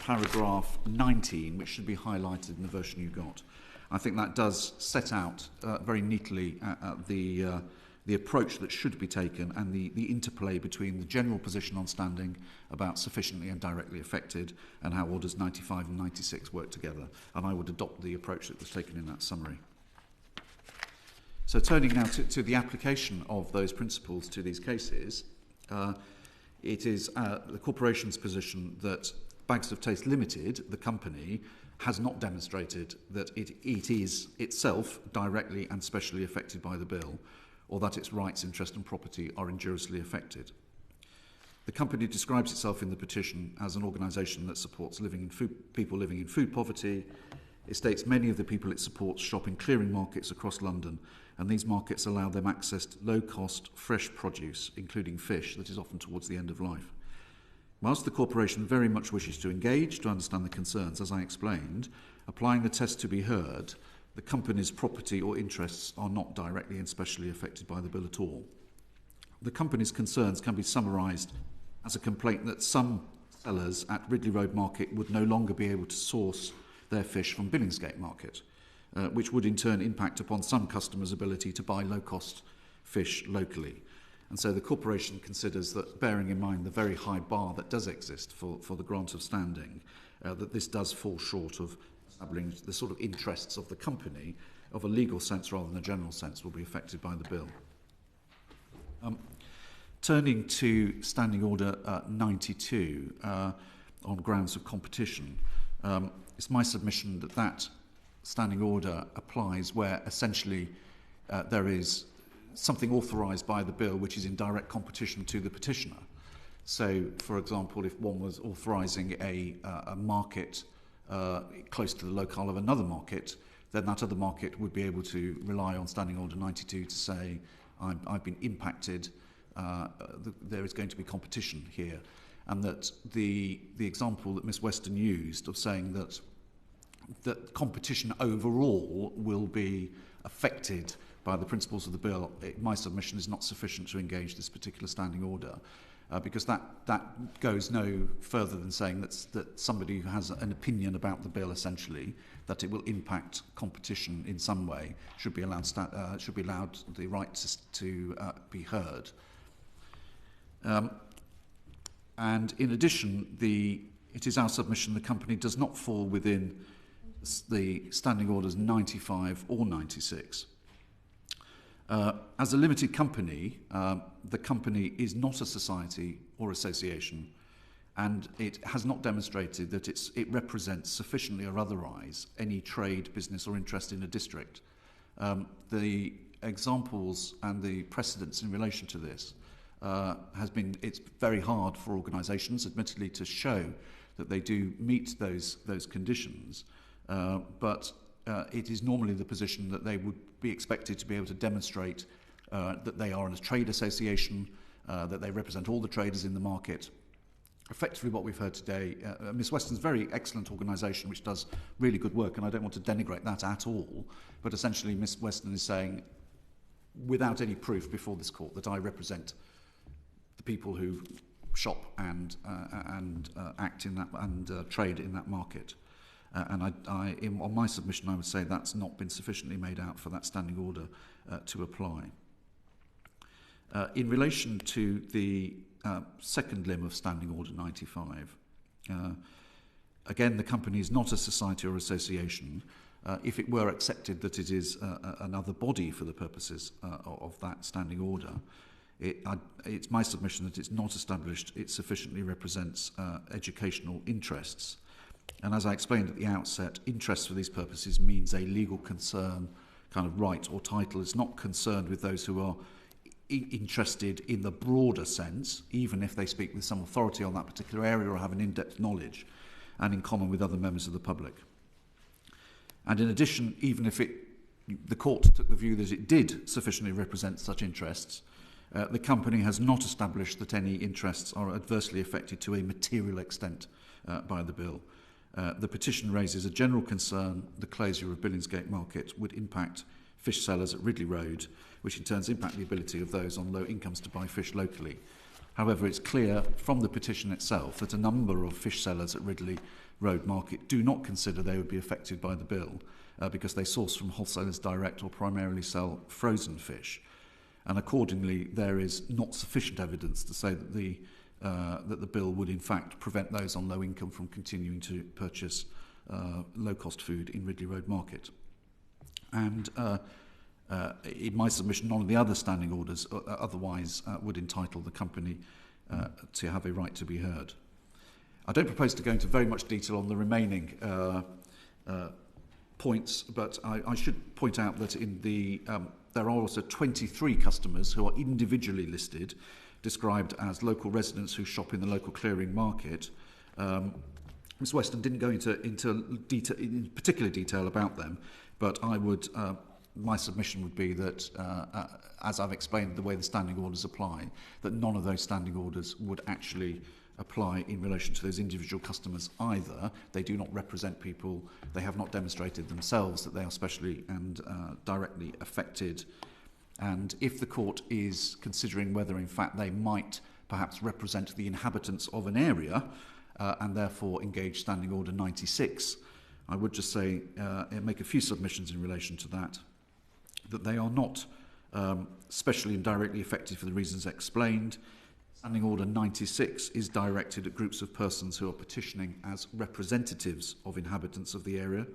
paragraph 19, which should be highlighted in the version you got, I think that does set out very neatly the approach that should be taken and the interplay between the general position on standing about sufficiently and directly affected and how orders 95 and 96 work together. And I would adopt the approach that was taken in that summary. So turning now to the application of those principles to these cases, it is the corporation's position that Bags of Taste Limited, the company, has not demonstrated that it is itself directly and specially affected by the bill, or that its rights, interest and property are injuriously affected. The company describes itself in the petition as an organisation that supports people living in food poverty. It states many of the people it supports shop in clearing markets across London, and these markets allow them access to low-cost, fresh produce, including fish, that is often towards the end of life. Whilst the corporation very much wishes to engage to understand the concerns, as I explained, applying the test to be heard, the company's property or interests are not directly and specially affected by the bill at all. The company's concerns can be summarised as a complaint that some sellers at Ridley Road Market would no longer be able to source their fish from Billingsgate Market, which would in turn impact upon some customers' ability to buy low-cost fish locally. And so the corporation considers that, bearing in mind the very high bar that does exist for the grant of standing, that this does fall short of establishing the sort of interests of the company of a legal sense rather than a general sense will be affected by the bill. Turning to Standing Order 92 on grounds of competition, it's my submission that that standing order applies where essentially there is something authorised by the bill which is in direct competition to the petitioner. So, for example, if one was authorising a market close to the locale of another market, then that other market would be able to rely on Standing Order 92 to say, I've been impacted, there is going to be competition here. And that the example that Ms Weston used of saying that competition overall will be affected by the principles of the bill, my submission is not sufficient to engage this particular standing order, because that goes no further than saying that somebody who has an opinion about the bill, essentially, that it will impact competition in some way, should be allowed the right to be heard. And in addition, it is our submission the company does not fall within the standing orders 95 or 96. As a limited company, the company is not a society or association, and it has not demonstrated that it represents sufficiently or otherwise any trade, business or interest in a district. The examples and the precedents in relation to this it's very hard for organisations, admittedly, to show that they do meet those conditions, but it is normally the position that they would be expected to be able to demonstrate that they are a trade association, that they represent all the traders in the market. Effectively what we've heard today, Ms Weston's very excellent organisation which does really good work, and I don't want to denigrate that at all, but essentially Ms Weston is saying, without any proof before this court, that I represent the people who shop and act in that and trade in that market. And on my submission, I would say that's not been sufficiently made out for that standing order to apply. In relation to the second limb of Standing Order 95, again, the company is not a society or association. If it were accepted that it is another body for the purposes of that standing order, it's my submission that it's not established it sufficiently represents educational interests. And as I explained at the outset, interest for these purposes means a legal concern, kind of right or title. It's not concerned with those who are interested in the broader sense, even if they speak with some authority on that particular area or have an in-depth knowledge, and in common with other members of the public. And in addition, even if the court took the view that it did sufficiently represent such interests, the company has not established that any interests are adversely affected to a material extent by the bill. The petition raises a general concern the closure of Billingsgate Market would impact fish sellers at Ridley Road, which in turn impact the ability of those on low incomes to buy fish locally. However, it's clear from the petition itself that a number of fish sellers at Ridley Road Market do not consider they would be affected by the bill because they source from wholesalers direct or primarily sell frozen fish. And accordingly, there is not sufficient evidence to say that the bill would in fact prevent those on low income from continuing to purchase low-cost food in Ridley Road Market. And in my submission, none of the other standing orders otherwise would entitle the company to have a right to be heard. I don't propose to go into very much detail on the remaining points, but I should point out that there are also 23 customers who are individually listed, described as local residents who shop in the local clearing market. Ms Weston didn't go into particular detail about them, but my submission would be that, as I've explained the way the standing orders apply, that none of those standing orders would actually apply in relation to those individual customers either. They do not represent people. They have not demonstrated themselves that they are specially and directly affected. And if the court is considering whether in fact they might perhaps represent the inhabitants of an area and therefore engage Standing Order 96, I would just say, make a few submissions in relation to that they are not specially and directly affected for the reasons explained. Standing Order 96 is directed at groups of persons who are petitioning as representatives of inhabitants of the area.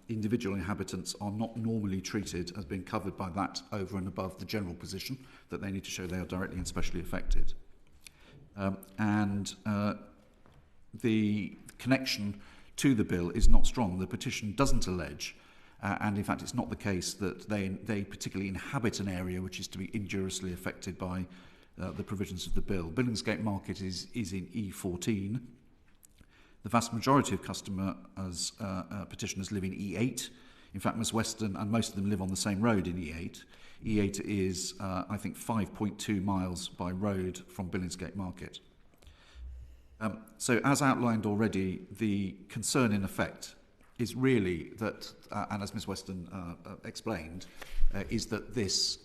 Individual inhabitants are not normally treated as being covered by that over and above the general position that they need to show they are directly and specially affected. The connection to the bill is not strong. The petition doesn't allege, and in fact it's not the case, that they particularly inhabit an area which is to be injuriously affected by the provisions of the bill. Billingsgate Market is in E14. The vast majority of petitioners live in E8. In fact, Ms Weston and most of them live on the same road in E8. E8 is, I think, 5.2 miles by road from Billingsgate Market. So as outlined already, the concern in effect is really that, and as Ms Weston explained, is that this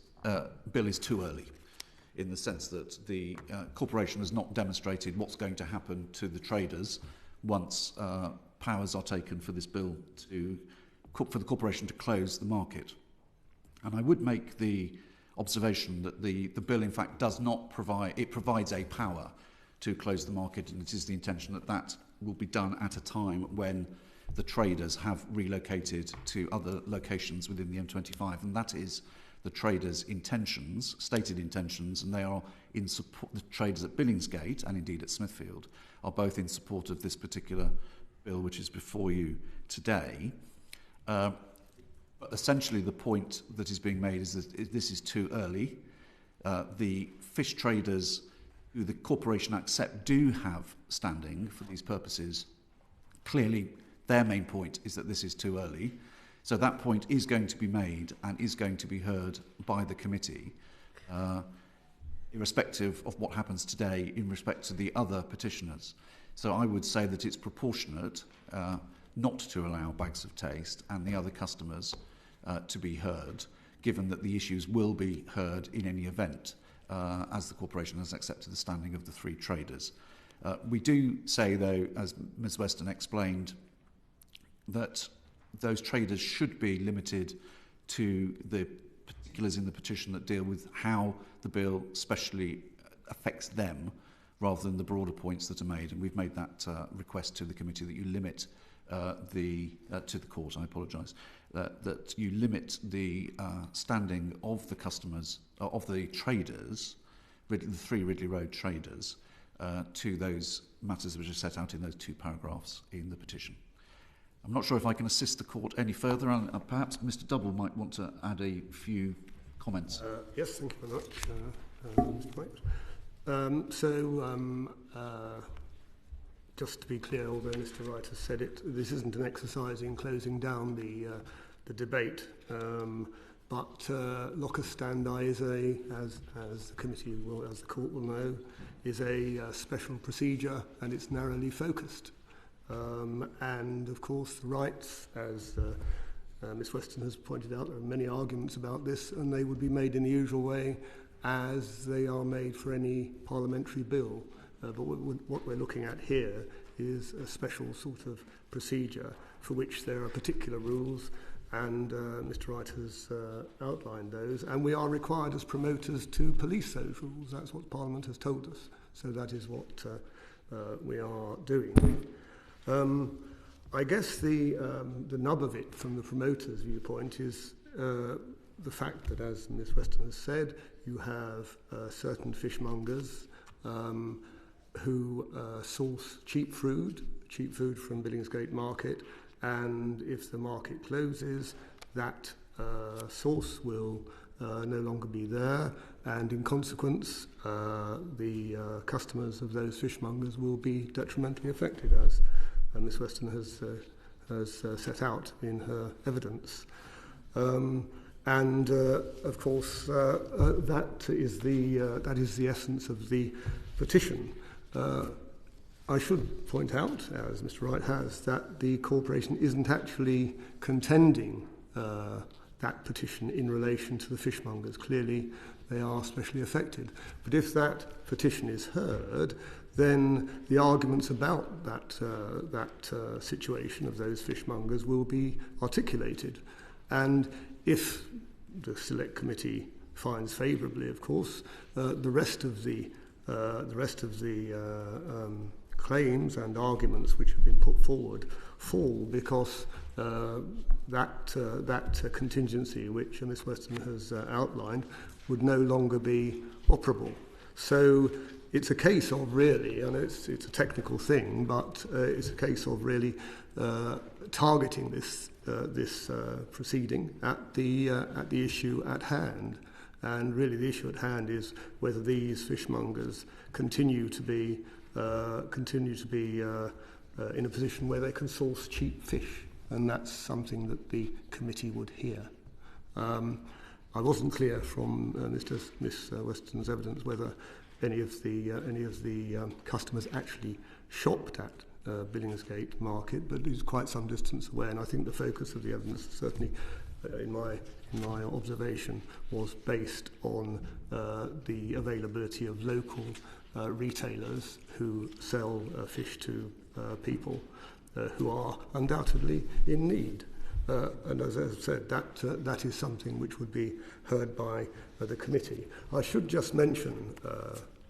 bill is too early, in the sense that the corporation has not demonstrated what's going to happen to the traders once powers are taken for this bill for the corporation to close the market. And I would make the observation that the bill in fact does not provides a power to close the market, and it is the intention that that will be done at a time when the traders have relocated to other locations within the M25, and that is the traders' intentions, stated intentions, and they are in support. The traders at Billingsgate and indeed at Smithfield are both in support of this particular bill, which is before you today. But essentially, the point that is being made is that this is too early. The fish traders who the corporation accept do have standing for these purposes. Clearly, their main point is that this is too early. So that point is going to be made and is going to be heard by the committee, irrespective of what happens today in respect to the other petitioners. So I would say that it's proportionate not to allow Bags of Taste and the other customers to be heard, given that the issues will be heard in any event, as the corporation has accepted the standing of the three traders. We do say, though, as Ms Weston explained, that those traders should be limited to the particulars in the petition that deal with how the bill specially affects them, rather than the broader points that are made. And we've made that request to the committee, that you limit to the court, I apologise, that you limit the standing of the customers, of the traders, the three Ridley Road traders, to those matters which are set out in those two paragraphs in the petition. I'm not sure if I can assist the court any further, and perhaps Mr Double might want to add a few comments. Yes, thank you very much, Mr. Wright. Just to be clear, although Mr. Wright has said it, this isn't an exercise in closing down the debate. But locus standi is as the committee will, as the court will know, is a special procedure, and it's narrowly focused. And of course, the rights, as Ms. Weston has pointed out, there are many arguments about this, and they would be made in the usual way as they are made for any parliamentary bill. But what we're looking at here is a special sort of procedure for which there are particular rules, and Mr. Wright has outlined those, and we are required as promoters to police those rules. That's what Parliament has told us, so that is what we are doing. I guess the nub of it from the promoter's viewpoint is the fact that, as Ms. Weston has said, you have certain fishmongers who source cheap food from Billingsgate Market, and if the market closes, that source will no longer be there, and in consequence, the customers of those fishmongers will be detrimentally affected, as Ms. Weston has set out in her evidence. And of course, that is the essence of the petition. I should point out, as Mr. Wright has, that the corporation isn't actually contending that petition in relation to the fishmongers. Clearly, they are specially affected. But if that petition is heard, then the arguments about that situation of those fishmongers will be articulated. And if the Select Committee finds favourably, of course, the rest of the claims and arguments which have been put forward fall, because that contingency which Ms. Weston has outlined would no longer be operable. So it's a case of really, and it's a technical thing, but it's a case of really targeting this proceeding at the issue at hand. And really, the issue at hand is whether these fishmongers continue to be in a position where they can source cheap fish, and that's something that the committee would hear. I wasn't clear from Ms. Weston's evidence whether any of the customers actually shopped at Billingsgate Market, but it was quite some distance away, and I think the focus of the evidence, certainly in my observation, was based on the availability of local retailers who sell fish to people who are undoubtedly in need. And as I've said, that is something which would be heard by the committee. I should just mention,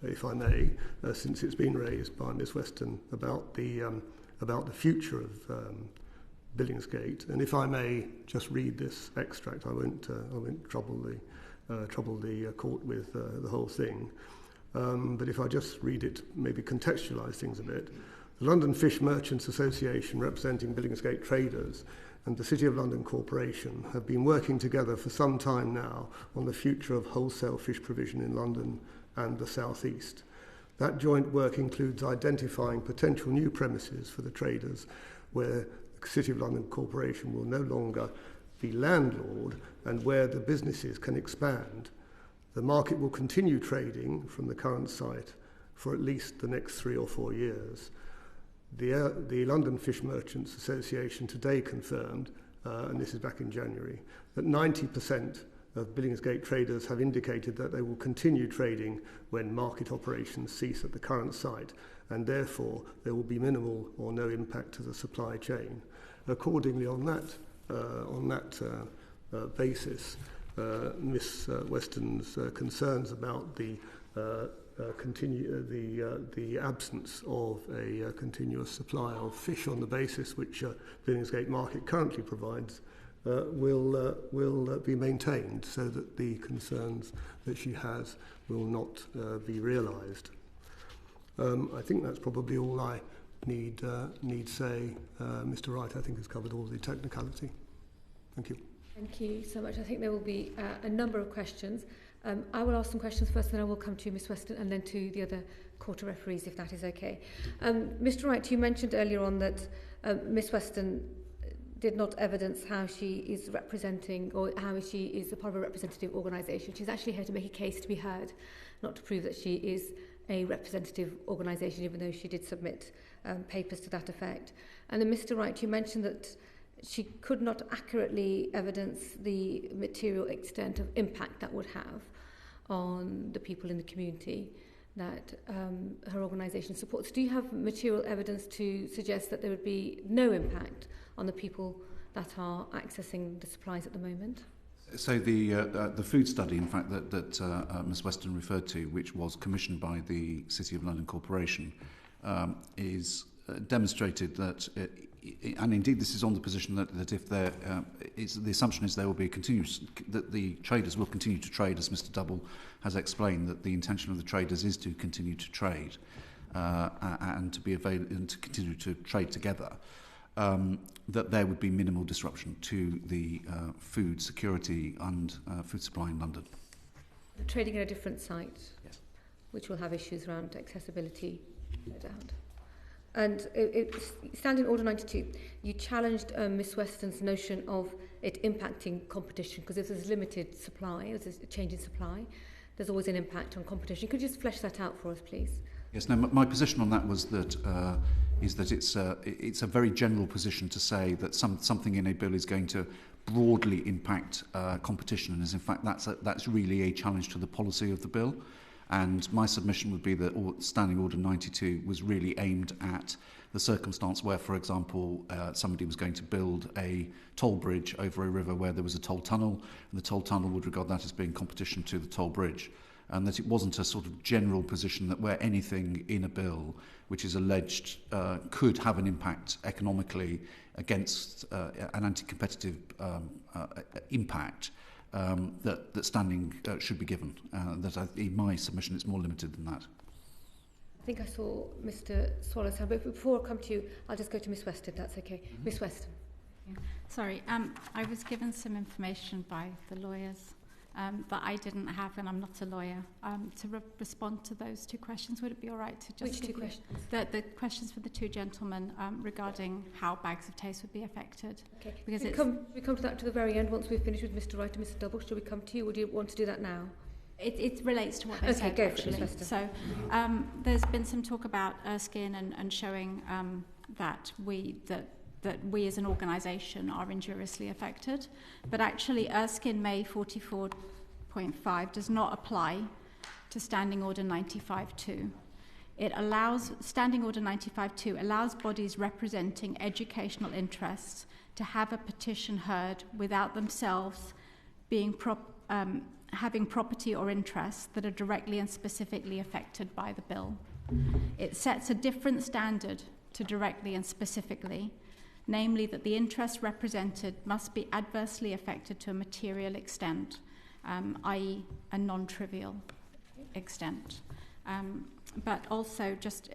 if I may, since it's been raised by Ms. Weston, about the future of Billingsgate, and if I may just read this extract, I won't trouble the court with the whole thing. But if I just read it, maybe contextualise things a bit. The London Fish Merchants Association, representing Billingsgate traders, and the City of London Corporation have been working together for some time now on the future of wholesale fish provision in London and the South East. That joint work includes identifying potential new premises for the traders where the City of London Corporation will no longer be landlord and where the businesses can expand. The market will continue trading from the current site for at least the next 3 or 4 years. The London Fish Merchants Association today confirmed, and this is back in January, that 90% of Billingsgate traders have indicated that they will continue trading when market operations cease at the current site, and therefore there will be minimal or no impact to the supply chain. Accordingly, on that basis, Ms. Weston's concerns about the absence of a continuous supply of fish on the basis which Billingsgate Market currently provides will be maintained, so that the concerns that she has will not be realised. I think that's probably all I need say. Mr. Wright, I think, has covered all the technicality. Thank you. Thank you so much. I think there will be a number of questions. I will ask some questions first, then I will come to Ms Weston and then to the other quarter referees, if that is okay. Mr Wright, you mentioned earlier on that Ms Weston did not evidence how she is representing or how she is a part of a representative organisation. She's actually here to make a case to be heard, not to prove that she is a representative organisation, even though she did submit papers to that effect. And then Mr Wright, you mentioned that she could not accurately evidence the material extent of impact that would have on the people in the community that her organisation supports. Do you have material evidence to suggest that there would be no impact on the people that are accessing the supplies at the moment? So the food study, in fact, that Ms Weston referred to, which was commissioned by the City of London Corporation, is demonstrated that, and indeed this is on the position that if there, the assumption is there will be a continuous, that the traders will continue to trade, as Mr Double has explained, that the intention of the traders is to continue to trade and to be available and to continue to trade together. That there would be minimal disruption to the food security and food supply in London. Trading at a different site, yes, which will have issues around accessibility, no doubt. And Standing Order 92, you challenged Ms Weston's notion of it impacting competition, because if there's limited supply, if there's a change in supply, there's always an impact on competition. Could you just flesh that out for us, please? Yes. Now, my position on that was that it's a very general position to say that something in a bill is going to broadly impact competition, and is in fact that's really a challenge to the policy of the bill. And my submission would be that Standing Order 92 was really aimed at the circumstance where, for example, somebody was going to build a toll bridge over a river where there was a toll tunnel, and the toll tunnel would regard that as being competition to the toll bridge. And that it wasn't a sort of general position that where anything in a bill which is alleged could have an impact economically against an anti-competitive impact, that standing should be given. In my submission, it's more limited than that. I think I saw Mr Swallow's hand, but before I come to you, I'll just go to Ms Weston, if that's okay. Mm-hmm. Ms Weston. Sorry, I was given some information by the lawyers that I didn't have, and I'm not a lawyer, to respond to those two questions. Would it be all right to just... Which two questions? The questions for the two gentlemen regarding how bags of taste would be affected. Okay. Because we come to that to the very end, once we've finished with Mr Wright and Mr Double. Shall we come to you, or do you want to do that now? It relates to what they said, go actually. for it, Ms Weston. So there's been some talk about Erskine and showing that we as an organisation are injuriously affected. But actually Erskine May 44.5 does not apply to Standing Order 95.2. It allows, Standing Order 95.2 allows bodies representing educational interests to have a petition heard without themselves being having property or interests that are directly and specifically affected by the bill. It sets a different standard to directly and specifically, namely that the interests represented must be adversely affected to a material extent, i.e. a non-trivial extent. But also, just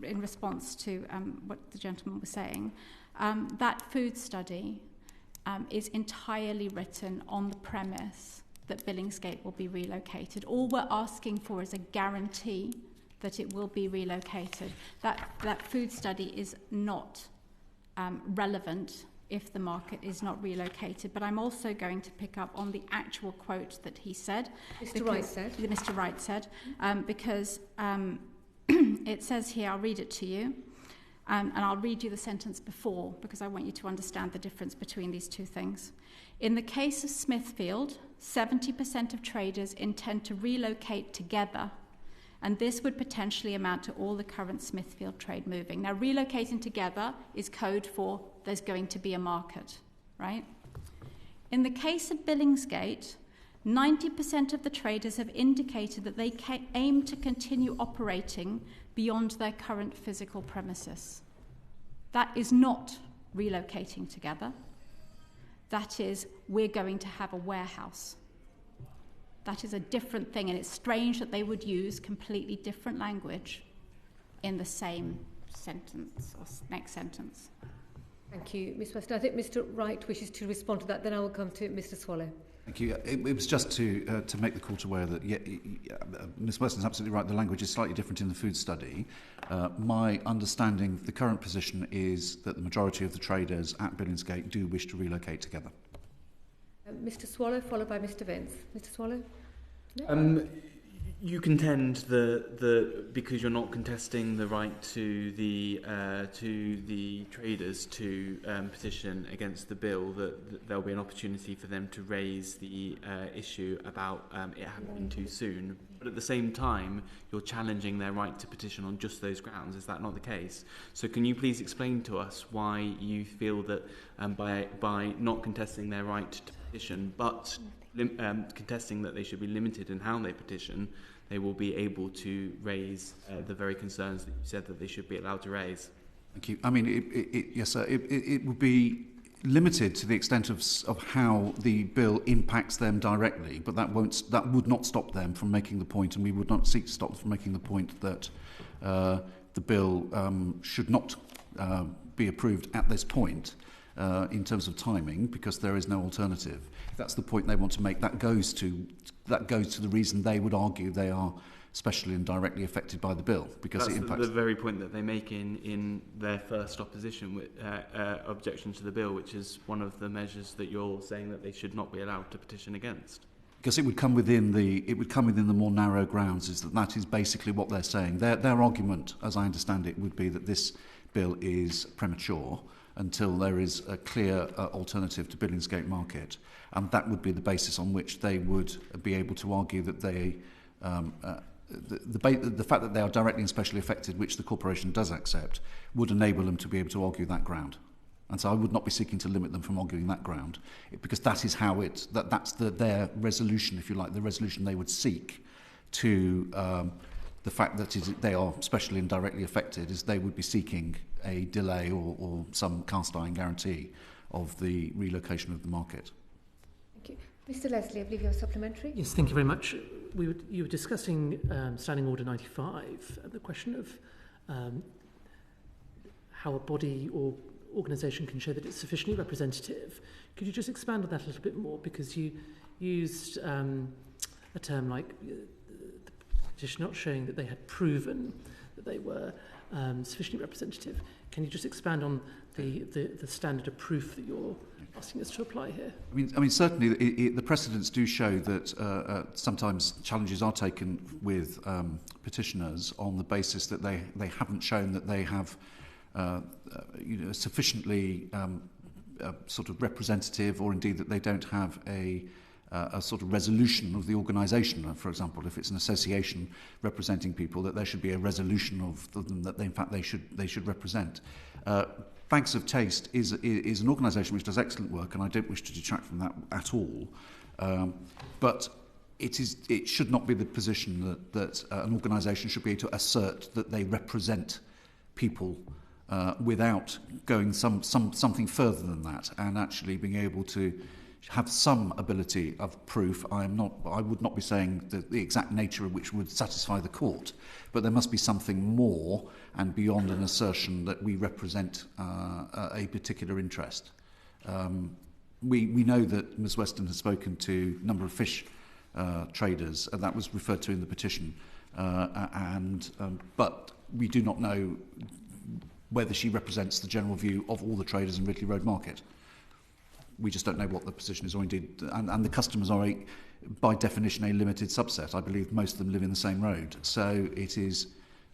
in response to what the gentleman was saying, that food study is entirely written on the premise that Billingsgate will be relocated. All we're asking for is a guarantee that it will be relocated. That food study is not relevant if the market is not relocated. But I'm also going to pick up on the actual quote that he said. Mr. Wright said, because it says here, I'll read it to you, and I'll read you the sentence before, because I want you to understand the difference between these two things. In the case of Smithfield, 70% of traders intend to relocate together, and this would potentially amount to all the current Smithfield trade moving. Now, relocating together is code for there's going to be a market, right? In the case of Billingsgate, 90% of the traders have indicated that they aim to continue operating beyond their current physical premises. That is not relocating together. That is, we're going to have a warehouse. That is a different thing, and it's strange that they would use completely different language in the same sentence or next sentence. Thank you, Ms Weston. I think Mr Wright wishes to respond to that. Then I will come to Mr Swallow. Thank you. It was just to make the court aware that Ms Weston is absolutely right. The language is slightly different in the food study. My understanding, the current position is that the majority of the traders at Billingsgate do wish to relocate together. Mr Swallow, followed by Mr Vince. Mr Swallow? No? You contend that because you're not contesting the right to the traders to petition against the bill, that there'll be an opportunity for them to raise the issue about it happening too soon. But at the same time, you're challenging their right to petition on just those grounds. Is that not the case? So can you please explain to us why you feel that by not contesting their right to petition, but contesting that they should be limited in how they petition, they will be able to raise the very concerns that you said that they should be allowed to raise? Thank you. I mean, yes, sir. It would be limited to the extent of how the bill impacts them directly, but that would not stop them from making the point, and we would not seek to stop them from making the point that the bill should not be approved at this point in terms of timing, because there is no alternative. If that's the point they want to make, that goes to the reason they would argue they are especially and directly affected by the bill, because that's it impacts the very point that they make in their first opposition with objection to the bill, which is one of the measures that you're saying that they should not be allowed to petition against. Because it would come within the more narrow grounds. Is that is basically what they're saying. Their argument, as I understand it, would be that this bill is premature until there is a clear alternative to Billingsgate Market, and that would be the basis on which they would be able to argue that they the fact that they are directly and specially affected, which the corporation does accept, would enable them to be able to argue that ground. And so I would not be seeking to limit them from arguing that ground, because that is how that's their resolution, if you like, the resolution they would seek to the fact that they are specially and directly affected, is they would be seeking a delay or some cast iron guarantee of the relocation of the market. Thank you. Mr Leslie, I believe you have a supplementary. Yes, thank you very much. You were discussing Standing Order 95, the question of how a body or organisation can show that it's sufficiently representative. Could you just expand on that a little bit more? Because you used a term like the petition not showing that they had proven that they were sufficiently representative. Can you just expand on the standard of proof that you're asking us to apply here? I mean, certainly the precedents do show that sometimes challenges are taken with petitioners on the basis that they haven't shown that they have sufficiently sort of representative, or indeed that they don't have a sort of resolution of the organisation. For example, if it's an association representing people, that there should be a resolution of them that in fact they should represent. Bags of Taste is an organisation which does excellent work, and I don't wish to detract from that at all. But it should not be the position that an organisation should be able to assert that they represent people without going something further than that, and actually being able to have some ability of proof. I would not be saying the exact nature of which would satisfy the court, but there must be something more and beyond an assertion that we represent a particular interest. We know that Ms Weston has spoken to a number of fish traders, and that was referred to in the petition, but we do not know whether she represents the general view of all the traders in Ridley Road Market. We just don't know what the position is, or indeed, and the customers are, by definition, a limited subset. I believe most of them live in the same road. So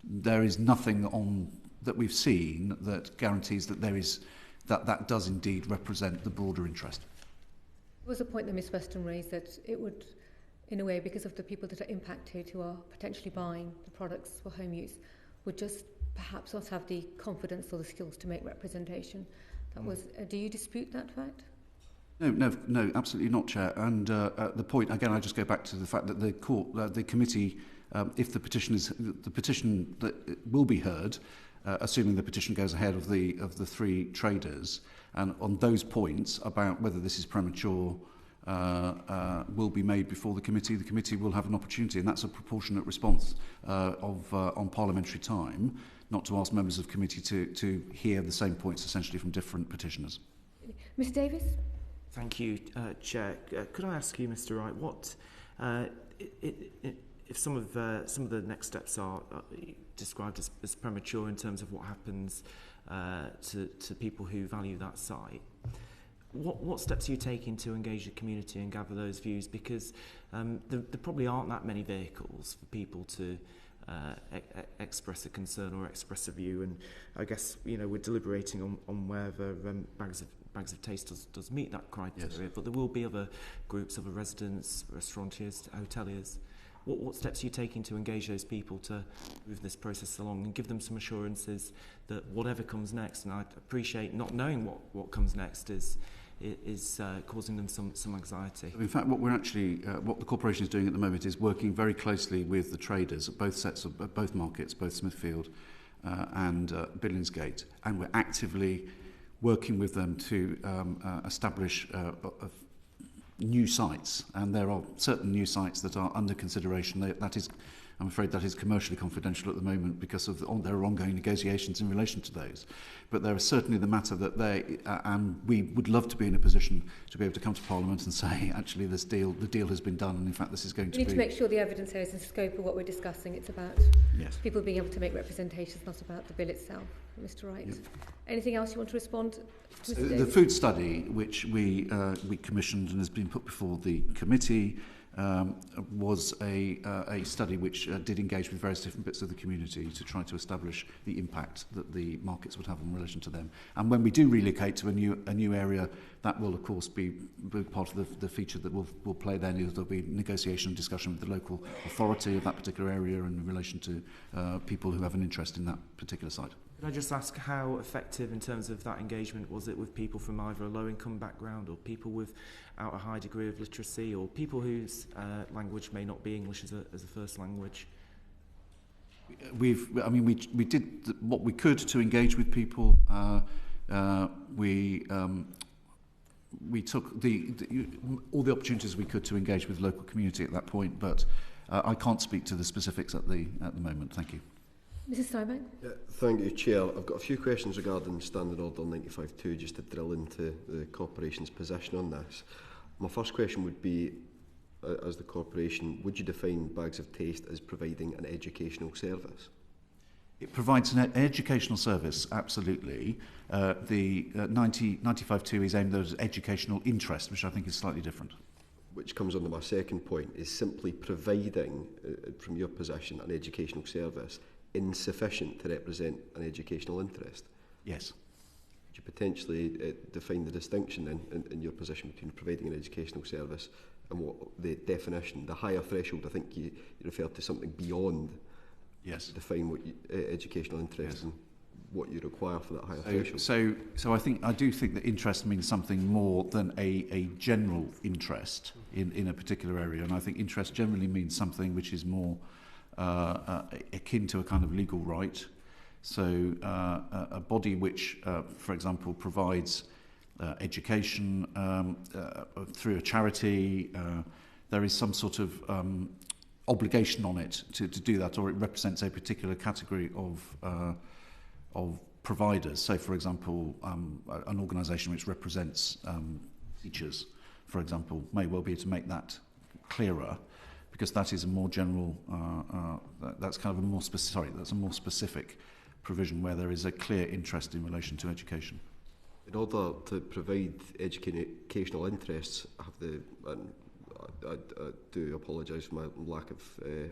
there is nothing that we've seen that guarantees that that does indeed represent the broader interest. There was a point that Ms Weston raised that it would, in a way, because of the people that are impacted who are potentially buying the products for home use, would just perhaps not have the confidence or the skills to make representation. That was. Do you dispute that fact? No, absolutely not, Chair. And the point again, I just go back to the fact that the committee, if the petition that will be heard, assuming the petition goes ahead of the three traders, and on those points about whether this is premature, will be made before the committee. The committee will have an opportunity, and that's a proportionate response on parliamentary time, not to ask members of committee to hear the same points essentially from different petitioners. Mr Davis? Thank you, Chair. Could I ask you, Mr Wright, what if some of the next steps are described as premature in terms of what happens to people who value that site? What steps are you taking to engage the community and gather those views? Because there probably aren't that many vehicles for people to express a concern or express a view, and I guess we're deliberating on whether Bags of Taste does meet that criteria. Yes. But there will be other groups, other residents, restaurateurs, hoteliers. What steps are you taking to engage those people to move this process along and give them some assurances that whatever comes next, and I appreciate not knowing what comes next is causing them some anxiety. In fact, what the corporation is doing at the moment is working very closely with the traders at both markets, both Smithfield and Billingsgate, and we're actively working with them to establish new sites, and there are certain new sites that are under consideration. I'm afraid that is commercially confidential at the moment because of there are ongoing negotiations in relation to those. But there is certainly the matter that and we would love to be in a position to be able to come to Parliament and say, actually, the deal has been done, and in fact, this is going to be... We need to make sure the evidence here is in scope of what we're discussing. It's about people being able to make representations, not about the bill itself. Mr. Wright, anything else you want to respond to? The food study, which we commissioned and has been put before the committee, was a study which did engage with various different bits of the community to try to establish the impact that the markets would have in relation to them. And when we do relocate to a new area, that will of course be part of the feature that will play then. There'll be negotiation and discussion with the local authority of that particular area in relation to people who have an interest in that particular site. Could I just ask how effective in terms of that engagement was it with people from either a low-income background or people without a high degree of literacy or people whose language may not be English as a first language? We did what we could to engage with people. We took all the opportunities we could to engage with local community at that point, but I can't speak to the specifics at the moment. Thank you. Mrs. Steinbeck? Thank you, Chair. I've got a few questions regarding Standing Order 95.2, just to drill into the Corporation's position on this. My first question would be, as the Corporation, would you define Bags of Taste as providing an educational service? It provides an educational service, absolutely. The 95.2 is aimed at educational interest, which I think is slightly different. Which comes on to my second point, is simply providing, from your position, an educational service insufficient to represent an educational interest? Yes. Could you potentially define the distinction then in your position between providing an educational service and what the definition, the higher threshold? I think you referred to something beyond. Yes. Define what educational interest yes. and what you require for that higher threshold. So I do think that interest means something more than a general interest in a particular area, and I think interest generally means something which is more akin to a kind of legal right. So a body which, for example, provides education through a charity, there is some sort of obligation on it to do that, or it represents a particular category of providers. So, for example, an organisation which represents teachers, for example, may well be able to make that clearer, because that is a more general, that's kind of a more specific, that's a more specific provision where there is a clear interest in relation to education. In order to provide educational interests, I do apologise for my lack of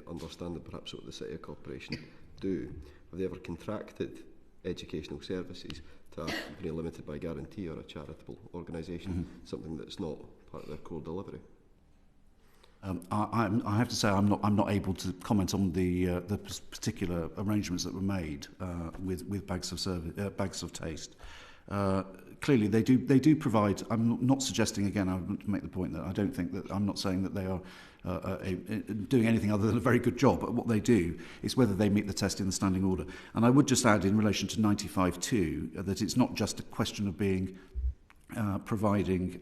understanding perhaps what the City Corporation do. Have they ever contracted educational services to a company limited by guarantee or a charitable organisation, something that's not part of their core delivery? I have to say I'm not able to comment on the particular arrangements that were made with Bags of Taste. Clearly, they do provide. I'm not suggesting again. I want to make the point that I don't think that I'm not saying that they are doing anything other than a very good job. But what they do is whether they meet the test in the standing order. And I would just add in relation to 95.2 that it's not just a question of being representing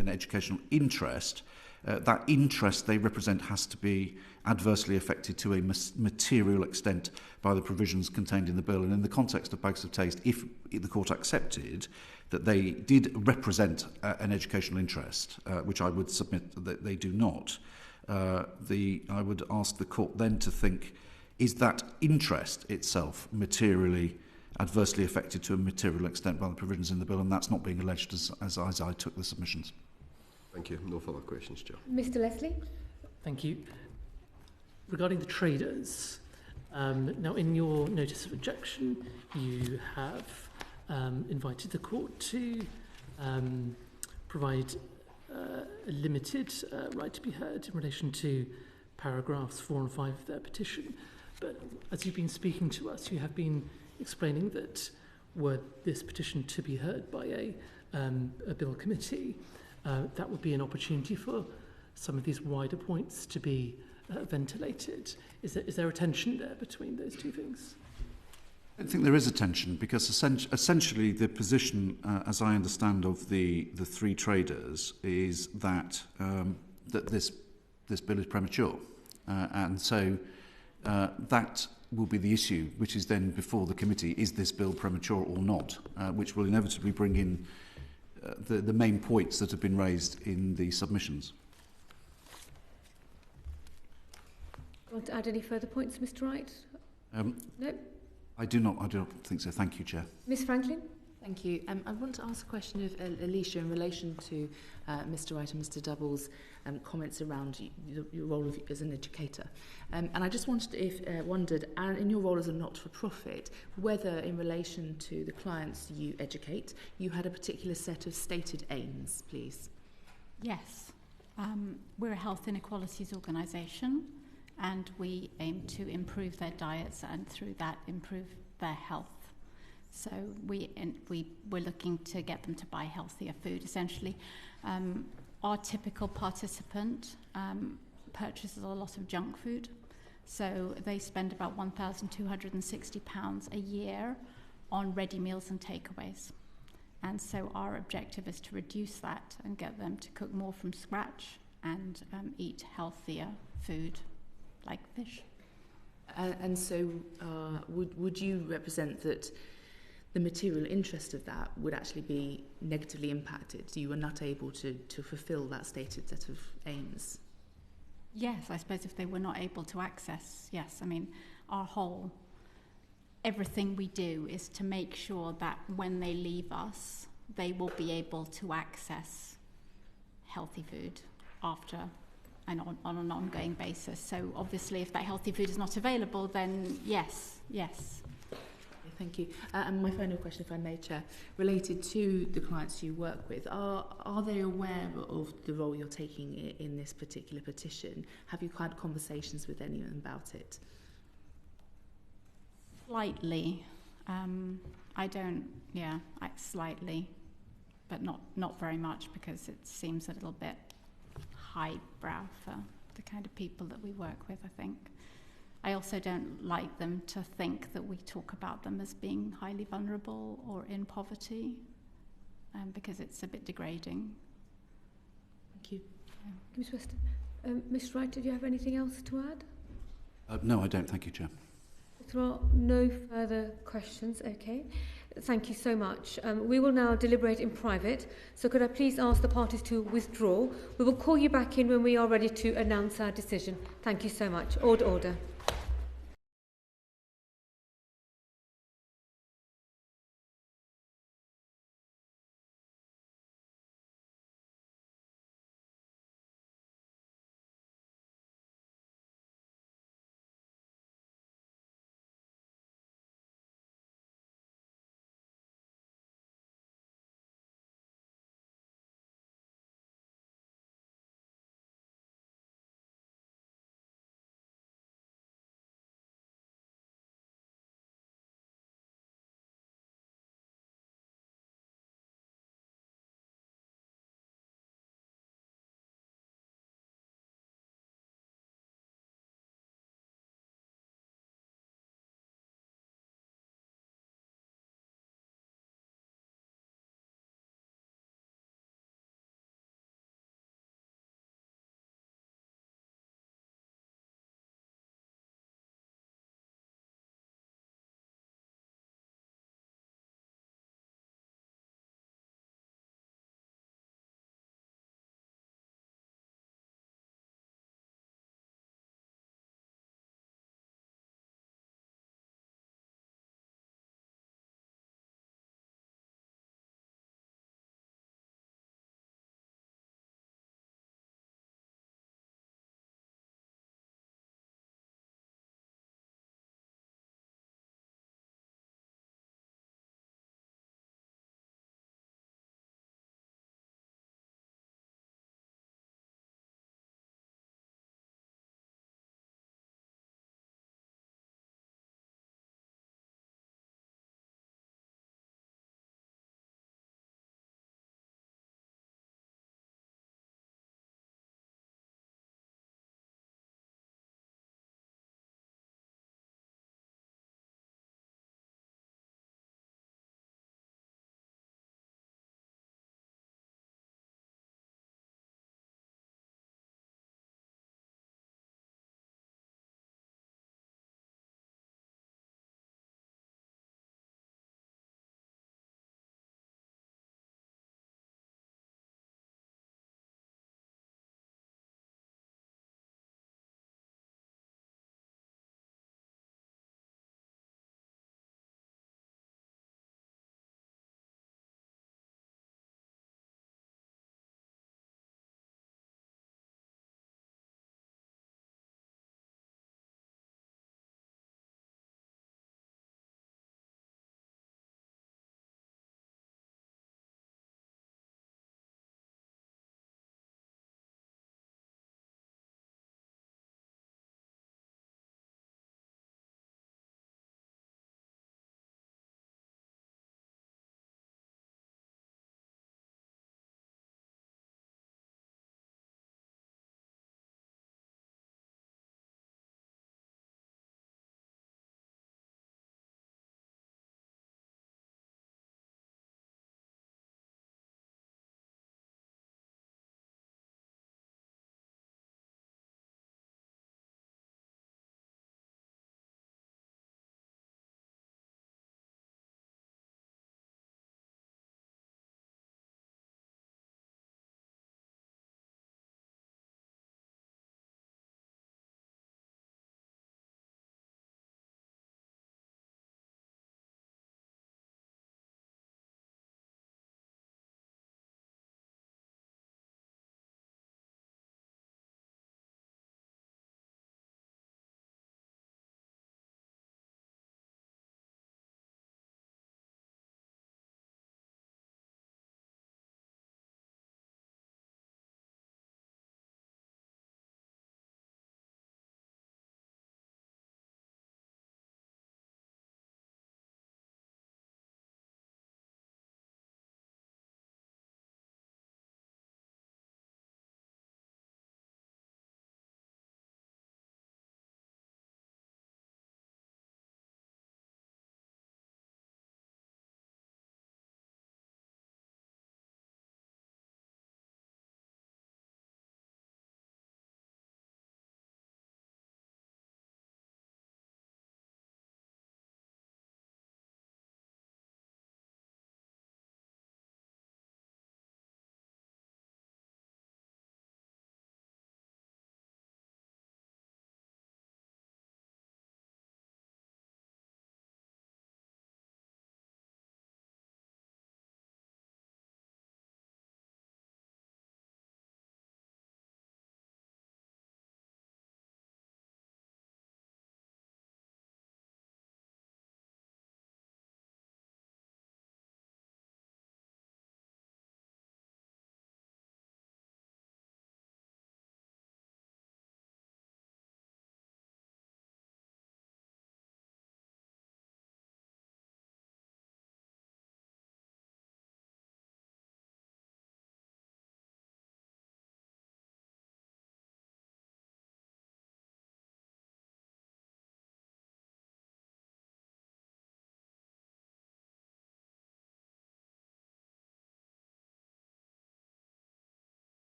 an educational interest. that interest they represent has to be adversely affected to a material extent by the provisions contained in the bill. And in the context of bags of taste, if the court accepted that they did represent an educational interest, which I would submit that they do not, I would ask the court then to think, is that interest itself materially adversely affected to a material extent by the provisions in the bill? And that's not being alleged as I took the submissions. Thank you. No further questions, Chair. Mr. Leslie? Thank you. Regarding the traders, now in your notice of objection, you have invited the court to provide a limited right to be heard in relation to paragraphs 4 and 5 of their petition. But as you've been speaking to us, you have been explaining that were this petition to be heard by a bill committee, that would be an opportunity for some of these wider points to be ventilated. Is there a tension there between those two things? I don't think there is a tension, because essentially the position, as I understand, of the three traders is that that this bill is premature, and so that will be the issue, which is then before the committee: is this bill premature or not? Which will inevitably bring in the main points that have been raised in the submissions. Want to add any further points, Mr. Wright? No. I do not think so. Thank you, Chair. Ms. Franklin? Thank you. I want to ask a question of Alicia in relation to Mr. Wright and Mr. Double's comments around your role as an educator. And I just wondered, in your role as a not-for-profit, whether in relation to the clients you educate, you had a particular set of stated aims, please. Yes. We're a health inequalities organisation, and we aim to improve their diets and through that improve their health. So we're looking to get them to buy healthier food, essentially. Our typical participant purchases a lot of junk food. So they spend about £1,260 a year on ready meals and takeaways. And so our objective is to reduce that and get them to cook more from scratch and eat healthier food, like fish. And so would you represent that the material interest of that would actually be negatively impacted? You were not able to fulfil that stated set of aims? Yes, I suppose if they were not able to access, yes. I mean, everything we do is to make sure that when they leave us, they will be able to access healthy food after and on an ongoing basis. So obviously if that healthy food is not available, then yes. Thank you. And my final question, if I may, Chair, related to the clients you work with, are they aware of the role you're taking in this particular petition? Have you had conversations with anyone about it? Slightly. Slightly, but not very much, because it seems a little bit highbrow for the kind of people that we work with, I think. I also don't like them to think that we talk about them as being highly vulnerable or in poverty, because it's a bit degrading. Thank you. Ms. Weston. Ms. Wright, did you have anything else to add? No, I don't. Thank you, Chair. If there are no further questions, okay. Thank you so much. We will now deliberate in private, so could I please ask the parties to withdraw? We will call you back in when we are ready to announce our decision. Thank you so much. Order.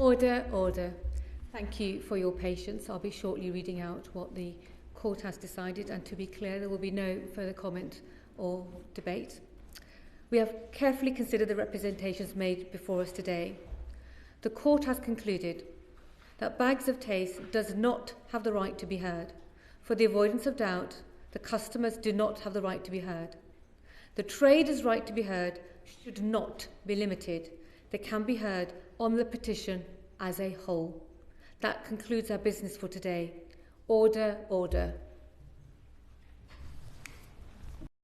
Order, order. Thank you for your patience. I'll be shortly reading out what the court has decided, and to be clear, there will be no further comment or debate. We have carefully considered the representations made before us today. The court has concluded that Bags of Taste does not have the right to be heard. For the avoidance of doubt, the customers do not have the right to be heard. The trader's right to be heard should not be limited. They can be heard on the petition as a whole. That concludes our business for today. Order, order.